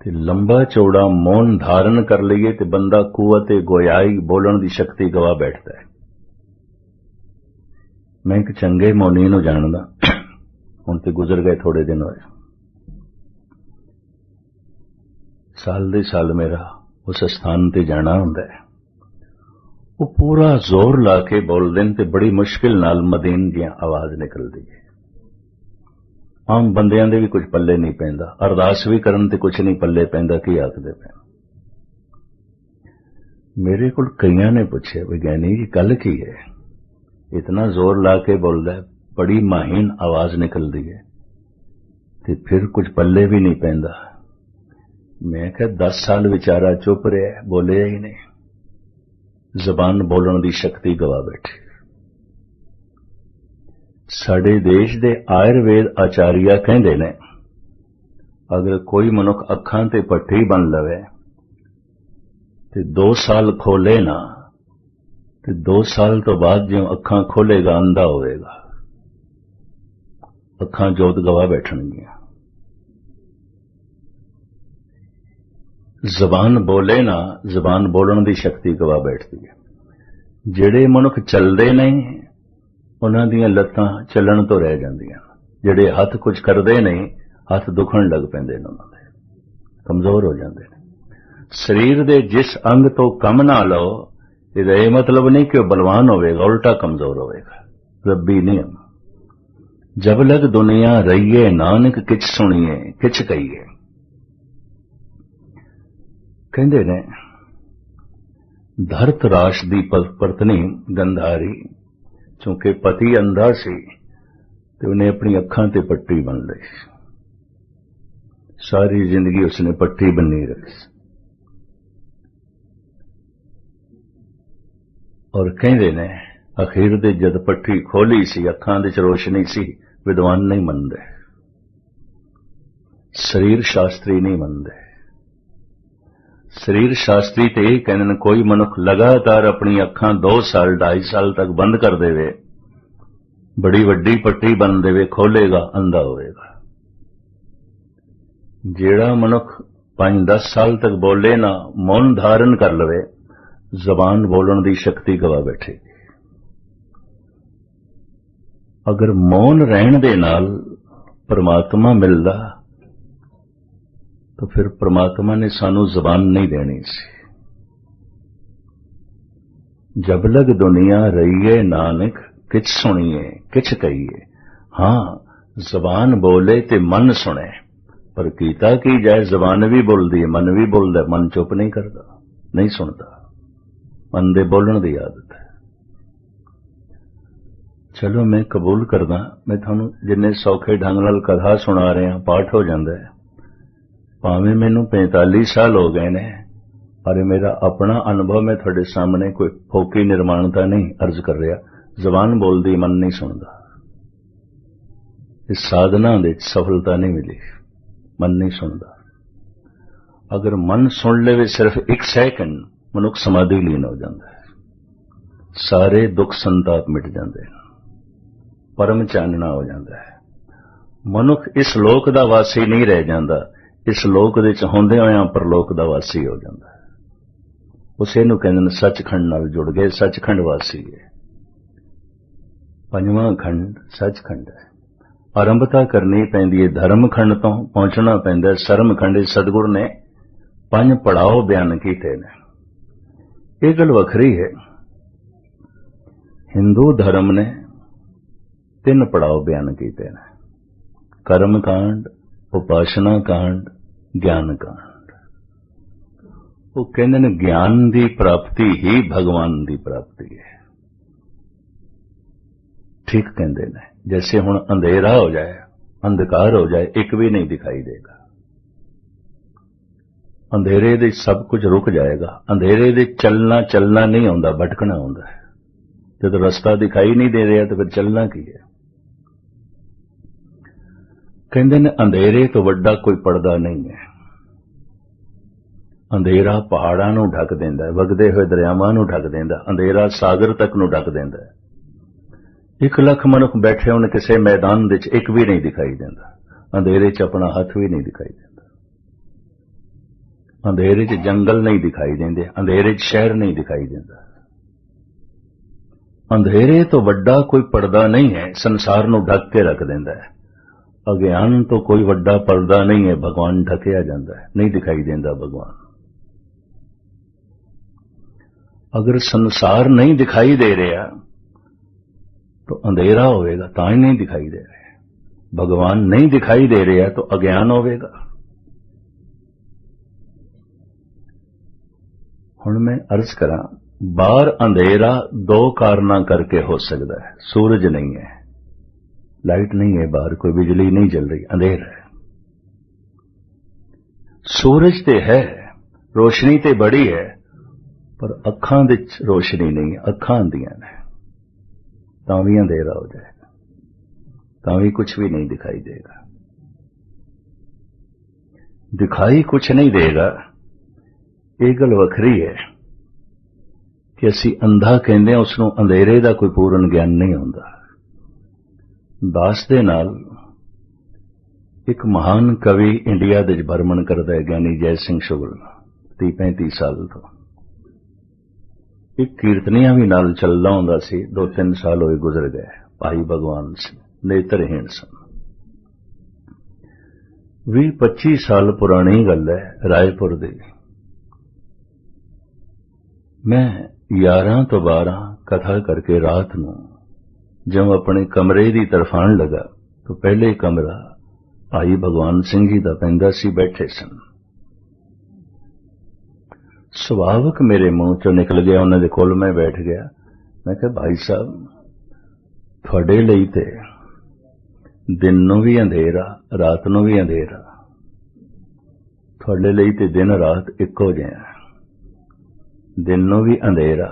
ते लंबा चौड़ा मौन धारण कर लईए तो बंदा कुवत गोयाई बोलन की शक्ति गवा बैठता है। मैं एक चंगे मौनी नूं जानदा, हुण ते गुजर गए थोड़े दिन होए। साल दे साल मेरा उस स्थान ते जाना हुंदा है। वो पूरा जोर ला के बोलदे ने ते बड़ी मुश्किल नाल मदीन दी आवाज निकलदी है। आम बंदियां दे भी कुछ पल्ले नहीं पैंदा, अरदास भी करन ते कुछ नहीं पल्ले पैंदा की आखदे पे। मेरे को कईयां ने पूछे विज्ञानी जी गल की है, इतना जोर ला के बोलदा है, बड़ी माहीन आवाज निकलदी है ते फिर कुछ पल्ले भी नहीं पैंदा। मैं कहा 10 साल बेचारा चुप रहा, बोलिया ही नहीं। जबान बोलने की शक्ति गवा बैठी। साडे देश दे आयुर्वेद आचार्य कहंदे ने अगर कोई मनुख अखां ते पट्टी बन लवे ते 2 साल खोले ना ते 2 साल तो बाद जो अखां खोलेगा अंधा होएगा। अखां जोत गवा बैठणगियां। जबान बोले ना, जबान बोलने की शक्ति गवा बैठती है। जिहड़े मनुख चलते नहीं उन्हां दीयां लत्तां चलण तो रह जांदियां। जिहड़े हथ कुछ करते नहीं हथ दुखण लग पैंदे ने, उन्हां दे कमजोर हो जाते हैं। शरीर दे जिस अंग तो कम ना लो, इहदा यह मतलब नहीं कि वह बलवान होवेगा, उल्टा कमजोर होवेगा। रब्बी नियम जब लग दुनिया रहीए नानक किछ सुनिए किछ कहिए। कहंदे ने धरतराश दी पत्नी गंधारी चूंकि पति अंधा सी ते उन्हें अपनी अखां ते पट्टी बन लई। सारी जिंदगी उसने पट्टी बनी रखी और कहंदे ने अखीर दे जद पट्टी खोली सी, अखां दे च रोशनी सी, विद्वान नहीं मनदे, शरीर शास्त्री नहीं मनदे। शरीर शास्त्री ते यह कहने कोई मनुख लगातार अपनी अखां 2 साल 2.5 साल तक बंद कर देवे, बड़ी वड्डी पट्टी बन देवे, खोलेगा अंधा होएगा। जेड़ा मनुख 5-10 साल तक बोले ना, मौन धारण कर लवे, जबान बोलने की शक्ति गवा बैठेगी। अगर मौन रहन दे नाल परमात्मा मिलदा तो फिर परमात्मा ने सानू जबान नहीं देनी सी। जब लग दुनिया रहीए नानक किछ सुनिए किछ कहिए। हां जबान बोले ते मन सुने, पर कीता की जाए जबान भी बोलदी है, मन भी बोलदा, मन चुप नहीं करता, नहीं सुनता। मन दे बोलण दी आदत है। चलो मैं कबूल करदा, मैं थानू जिन्ने सौखे ढंग नाल कथा सुना रहा पाठ हो जांदा है। भावें मैनू 45 साल हो गए ने, पर मेरा अपना अनुभव मैं थोड़े सामने कोई फोकी निर्माणता नहीं अर्ज कर रहा। जबान बोलदी, मन नहीं सुनता। इस साधना दे सफलता नहीं मिली, मन नहीं सुनता। अगर मन सुन ले सिर्फ 1 सेकंड, मनुख समाधि लीन हो जाता है, सारे दुख संताप मिट जाते हैं, परम चानना हो जाता है। मनुख इस लोक दा वासी नहीं रह जाता, इस लोक दे च होंदे होया परलोक दा वासी हो जाता है। ਉਸੇ ਨੂੰ ਕਹਿੰਦੇ ਨੇ ਸੱਚਖੰਡ ਨਾਲ ਜੁੜ ਗਏ, ਸੱਚਖੰਡ ਵਾਸੀ ਹੈ। ਪੰਜਵਾਂ ਖੰਡ ਸੱਚਖੰਡ ਹੈ। ਆਰੰਭਤਾ ਕਰਨੀ ਪੈਂਦੀ ਹੈ ਧਰਮਖੰਡ ਤੋਂ, ਪਹੁੰਚਣਾ ਪੈਂਦਾ ਸਰਮਖੰਡ। ਸਤਿਗੁਰ ਨੇ 5 ਪੜਾਅ ਬਿਆਨ ਕੀਤੇ ਨੇ। ਇਹ ਗੱਲ ਵੱਖਰੀ ਹੈ। ਹਿੰਦੂ ਧਰਮ ਨੇ 3 ਪੜਾਅ ਬਿਆਨ ਕੀਤੇ ਨੇ, ਕਰਮ ਕਾਂਡ, ਉਪਾਸਨਾ ਕਾਂਡ, ਗਿਆਨ ਕਾਂਡ। ਉਹ ਕਹਿੰਦੇ ਨੇ ਗਿਆਨ ਦੀ ਪ੍ਰਾਪਤੀ ਹੀ ਭਗਵਾਨ ਦੀ ਪ੍ਰਾਪਤੀ ਹੈ। ठीक कहते हैं, जैसे हुण अंधेरा हो जाए, अंधकार हो जाए, एक भी नहीं दिखाई देगा। अंधेरे दे सब कुछ रुक जाएगा। अंधेरे दे चलना नहीं आउंदा, भटकना आउंदा है। जब रास्ता दिखाई नहीं दे रहा तो फिर चलना की है। कहते ने अंधेरे तो वड्डा कोई पर्दा नहीं है। अंधेरा पहाड़ां नूं ढक देंदा है, वगदे हुए दरियावां नूं ढक देंदा। अंधेरा सागर तक नूं ढक देंदा है। 1 ਲੱਖ मनुख बैठे होने किसी मैदान विच, एक भी नहीं दिखाई देता। अंधेरे च अपना हाथ भी नहीं दिखाई देता। अंधेरे च जंगल नहीं दिखाई देंदे, अंधेरे च शहर नहीं दिखाई देता। अंधेरे तो वड्डा कोई पर्दा नहीं है, संसार नूं ढक के रख देंदा है। अज्ञान तो कोई वड्डा पर्दा नहीं है, भगवान ढकिया जाता है, नहीं दिखाई देता भगवान। अगर संसार नहीं दिखाई दे रहा तो अंधेरा होगा, तां ही नहीं दिखाई दे रहे। भगवान नहीं दिखाई दे रहा तो अज्ञान होगा। हुण मैं अर्ज करा, बाहर अंधेरा 2 कारणा करके हो सकता है। सूरज नहीं है, लाइट नहीं है, बाहर कोई बिजली नहीं चल रही, अंधेरा है। सूरज ते है, रोशनी ते बड़ी है, पर अखां दे रोशनी नहीं है, अखां आंदियां ने, तां भी अंधेरा हो जाएगा, तां भी कुछ भी नहीं दिखाई देगा। दिखाई कुछ नहीं देगा, ये गल वखरी है कि असी अंधा कहते हैं, उसनों अंधेरे का कोई पूर्ण ज्ञान नहीं होता। दास दे नाल एक महान कवि इंडिया दे भ्रमण करता है, ज्ञानी जय सिंह शुगल, 30-35 साल तो। एक कीर्तनिया भी नाल चलदा हुंदा सी, 2-3 साल होए गुजर गए। भाई भगवान सिंह नेत्रहीन सन। 20-25 साल पुरानी गल है, रायपुर दी। मैं 11 तो 12 कथा करके रात नूं जब अपने कमरे की तरफ आण लगा तो पहले कमरा भाई भगवान सिंह जी दा पैंदा सी, बैठे सन। सुभावक मेरे मुंह चो निकल गया, उन्होंने कोल मैं बैठ गया। मैं कहा भाई साहब, थोड़े लिए ते दिन नूं भी अंधेरा, रात नूं भी अंधेरा, थोड़े लिए ते दिन रात इको जिहा। दिन नूं भी अंधेरा,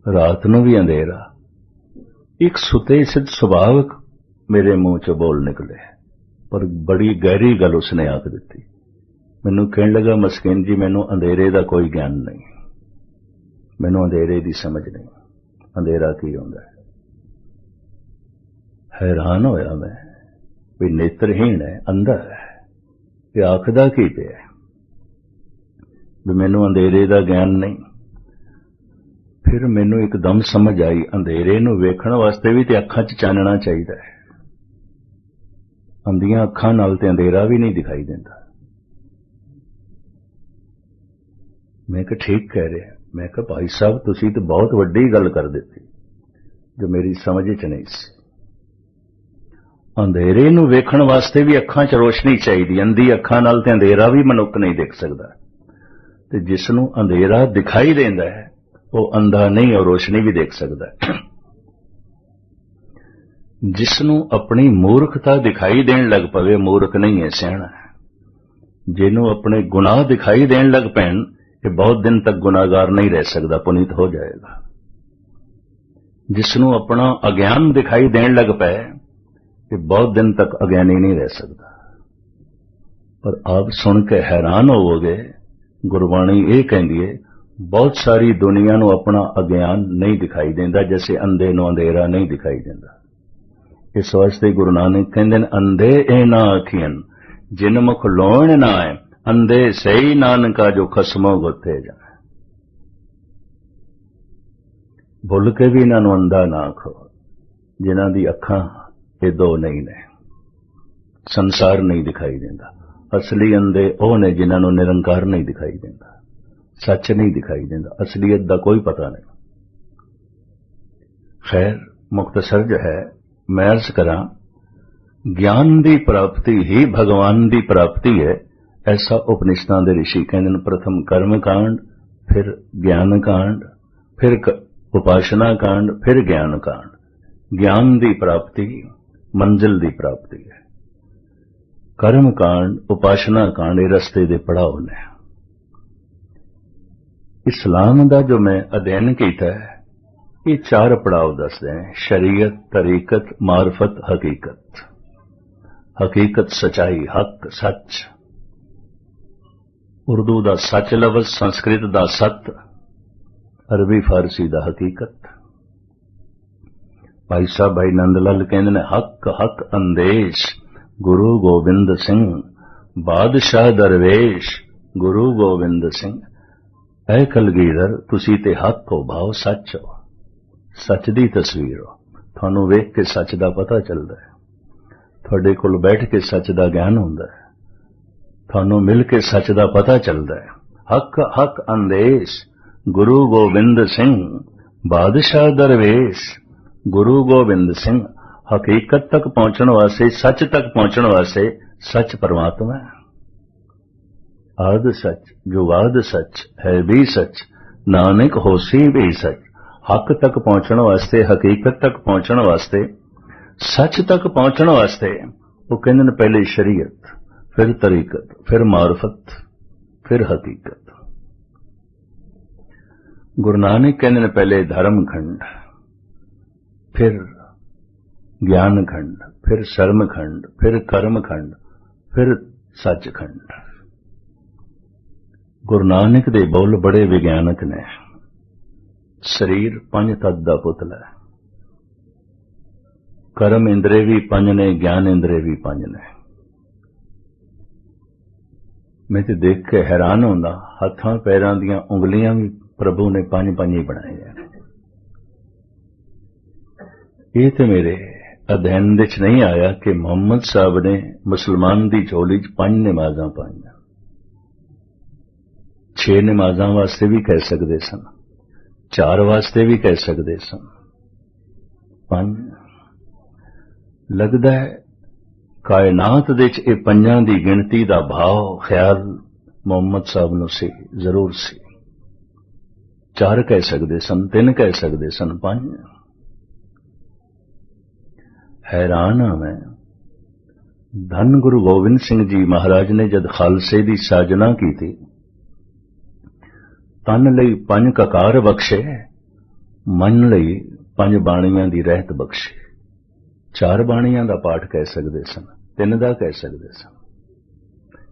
रात नूं भी अंधेरा। एक सुते सिद्ध सुभावक मेरे मुंह चो बोल निकले, पर बड़ी गहरी गल उसने आख दी। मैनू कहने लगा, मस्किन जी, मैनू अंधेरे का कोई ज्ञान नहीं, मैनू अंधेरे की समझ नहीं, अंधेरा की होंदा है। हैरान होया मैं भी नेत्रहीन है, अंधा है, ये आखदा की पे है भी मैनू अंधेरे का ज्ञान नहीं। फिर मैनू एकदम समझ आई, अंधेरे नू वेखण वास्ते भी ते अखां च चानना चाहिए है। अंधियां अखां नाल ते अंधेरा भी नहीं दिखाई देता। मैं कहा ठीक कह रहे हैं। मैं कहा भाई साहब, तुसी तो बहुत वड्डी गल कर दी जो मेरी समझ च नहीं सी। अंधेरे नू वेखण वास्ते भी अखां च रोशनी चाहिए। अंधी अखां नाल ते अंधेरा भी मनुख नहीं देख सकता। ते जिसनू अंधेरा दिखाई देंदा है वो अंधा नहीं और रोशनी भी देख सकता है। जिसनू अपनी मूर्खता दिखाई देन लग पवे, मूर्ख नहीं है, सियाणा है। जिन्हों अपने गुनाह दिखाई देन लग पैन, ये बहुत दिन तक गुनाहगार नहीं रह सकता, पुनीत हो जाएगा। जिसनों अपना अज्ञान दिखाई देन लग पाए, ये बहुत दिन तक अज्ञानी नहीं रह सकता। पर आप सुन के हैरान होवोगे, गुरबाणी ये कहती है, बहुत सारी दुनिया नूं अपना अज्ञान नहीं दिखाई देता, जैसे अंधे नूं अंधेरा नहीं दिखाई देता। इस वास्ते गुरु नानक कहते हैं, अंधे ए ना आखियन जिन मुख लोण ना है, अंधे सही नानका जो खसमों गुथे जाए। भुल के भी इन्हां नूं अंधा ना आखो, जिन्हां दी अखां ये दो नहीं ने, संसार नहीं दिखाई देता। असली अंधे ਉਹ ने जिन्हां नूं निरंकार नहीं दिखाई देता, सच नहीं दिखाई देता, असलियत दा कोई पता नहीं। खैर मुख्तसर जो है मैं अर्ज करा, ज्ञान की प्राप्ति ही भगवान की प्राप्ति है, ऐसा उपनिषदां दे ऋषि कहंदे ने। प्रथम कर्म कांड, फिर ज्ञान कांड, फिर उपासना कांड, फिर ज्ञान कांड। ज्ञान की प्राप्ति मंजिल की प्राप्ति है। कर्म कांड, उपासना कांड ये रस्ते दे पड़ाव ने। इस्लाम का जो मैं अध्ययन किया है, ये चार पड़ाव दसदे हैं: शरीयत, तरीकत, मार्फत, हकीकत। हकीकत सच्चाई, हक, सच। उर्दू दा सच लफ्ज, संस्कृत दा सत, अरबी फारसी दा हकीकत। भाई साहब भाई नंदलाल कहंदे ने, हक हक अंदेश गुरु गोबिंद सिंह, बादशाह दरवेश गुरु गोबिंद सिंह। ऐ कलगीधर तुसी ते हक हो, भाव सच हो, सच दी तस्वीर हो। थानू वेख के सच दा पता चलदा है, थोड़े कोल बैठ के सच दा ज्ञान हुंदा है, थानू मिल के सच दा पता चलदा है। हक हक अंदेश गुरु गोबिंद सिंह, बादशाह दरवेश गुरु गोबिंद सिंह। हकीकत तक पहुंचने वास्ते, सच तक पहुंचने वास्ते, सच परमात्मा है। आद सच जुगाद सच है भी सच, नानक होसी भी सच। हक तक पहुंचने वास्ते, हकीकत तक पहुंचने वास्ते, सच तक पहुंचने वास्ते वो कहंदे ने पहले शरीयत, फिर तरीकत, फिर मार्फत, फिर हकीकत। गुरु नानक कहंदे ने पहले धर्म खंड, फिर ज्ञान खंड, फिर शर्म खंड, फिर कर्म खंड, फिर सच खंड। गुरु नानक दे बोल बड़े विज्ञानक ने। शरीर पंज तत्त दा पुतला है, कर्म इंद्रे भी पंज ने, ज्ञान इंद्रे भी पंज ने। मैं तो देख के हैरान होंदा, हत्थां पैरां दियां उंगलियां भी प्रभु ने पंज पंज ही बनाई हैं। ये तो मेरे अध्ययन विच नहीं आया कि मोहम्मद साहब ने मुसलमान दी झोली च पंज नमाज़ां पाईयां। 6 नमाज़ां वास्ते भी कह सकते सन, 4 वास्ते भी कह सकते सन, 5 लगदा है कायनात दे च इह पंजां दी गिणती दा भाव ख्याल मोहम्मद साहब नूं सी, जरूर सी। 4 कह सकते सन, 3 कह सकते सन, 5। हैरान हाँ मैं, धन गुरु गोबिंद सिंह जी महाराज ने जद खालसे दी साजना की थी, तन लई 5 ककार बख्शे, मन लई 5 बाणियां दी रहत बख्शे। 4 बाणियां दा पाठ कह सकते सन, 3 दा कह सकते सन,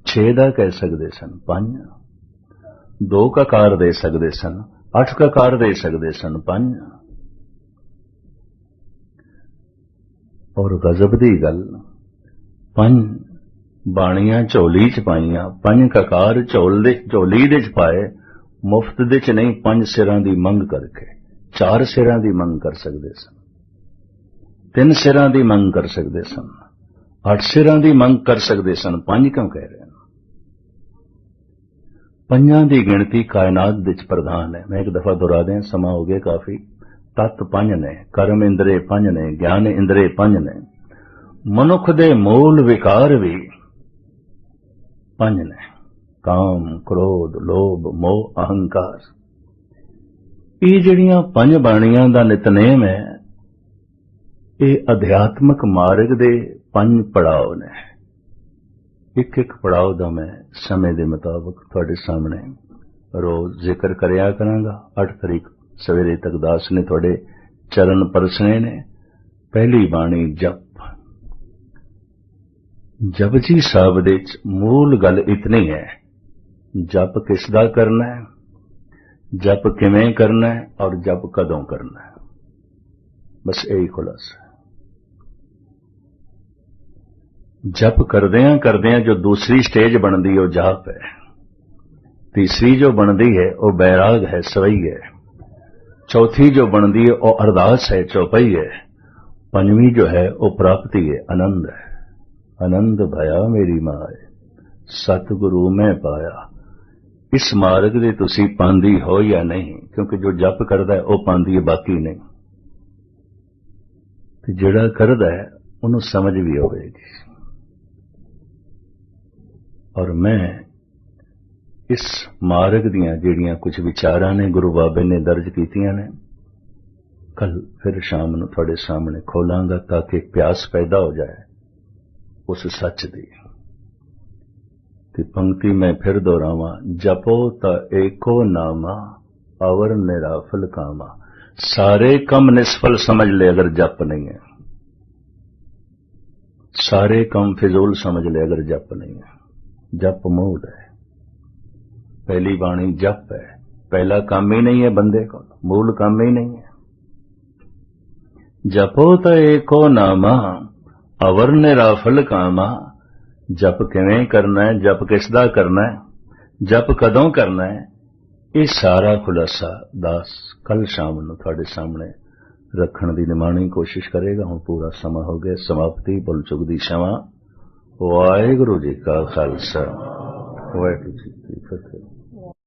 6 दा कह सकते सन, 5 2 ककार दे सकते सन, 8 ककार दे सकते सन, 5। और गजब दी गल, 5 बाणियां झोली च पाईयां, 5 ककार झोली दे च पाए, मुफ्त दे च नहीं, 5 सिरां दी मंग करके। 4 सिरां दी मंग कर सकते सन, 3 सिरां दी मंग कर सकते सन, 8 सिरां दी मंग कर सकते सन, 5 क्यों कह रहे हैं? 5 दी गिणती कायनात विच प्रधान है। मैं एक दफा दोहरा दें, समा हो गया काफी। तत्त 5 ने, कर्म इंद्रे 5 ने, ज्ञान इंद्रे 5 ने, मनुख दे मूल विकार भी 5 ने: काम, क्रोध, लोभ, मोह, अहंकार। ये जिहड़ियां 5 बाणियां दा नितनेम है, ये अध्यात्मक मार्ग दे 5 पड़ाव ने। एक एक पड़ाव दा मैं समय दे मुताबिक तुहाडे सामने रोज जिक्र करया करांगा। 8 तारीख सवेरे तक दास ने थोड़े चरण परसने ने। पहली बाणी जप। जपजी साहब दे मूल गल इतनी है, जप किसदा करना है, जप किवें करना है और जप कदों करना है, बस यही खुलासा है। जप करदियां करदियां जो दूसरी स्टेज बनती है वो जाप है, तीसरी जो बनती है वो बैराग है, सवई है, चौथी जो बनती है वो अरदास है, चौपाई है। पंजवीं जो है वो प्राप्ति है, आनंद है। आनंद भया मेरी माए, सतगुरु मैं पाया। इस मार्ग दे तुसी पांदी हो या नहीं, क्योंकि जो जप करदा है वो पांदी है, बाकी नहीं। ते जिहड़ा करदा है उन्होंने समझ भी होगी। और मैं इस मार्ग दियां जिहड़ियां कुछ विचारां ने गुरु बाबे ने दर्ज कीतियां ने, कल फिर शाम नूं तुहाडे सामने खोलांगा, ताकि एक प्यास पैदा हो जाए उस सच दी। ते पंक्ति मैं फिर दोहरावां, जपो ता एको नामा, अवर निराफल कामा। सारे कम निष्फल समझ ले अगर जप नहीं है, सारे कम फिजूल समझ ले अगर जप नहीं है। जप मूल है, पहली बाणी जप है, पहला काम ही नहीं है बंदे को, मूल काम ही नहीं है। जपो तो एको नामा, अवर निराफल कामा। जप किवें करना है, जप किसदा करना है, जप कदों करना है, ये सारा खुलासा दास कल शाम नूं तुहाडे सामने रखण दी निमाणी कोशिश करेगा। हुण पूरा समा हो गया, समाप्ति भुल चुक दी क्षमा। वाहिगुरू जी का खालसा, वाहिगुरू जी की फतेह।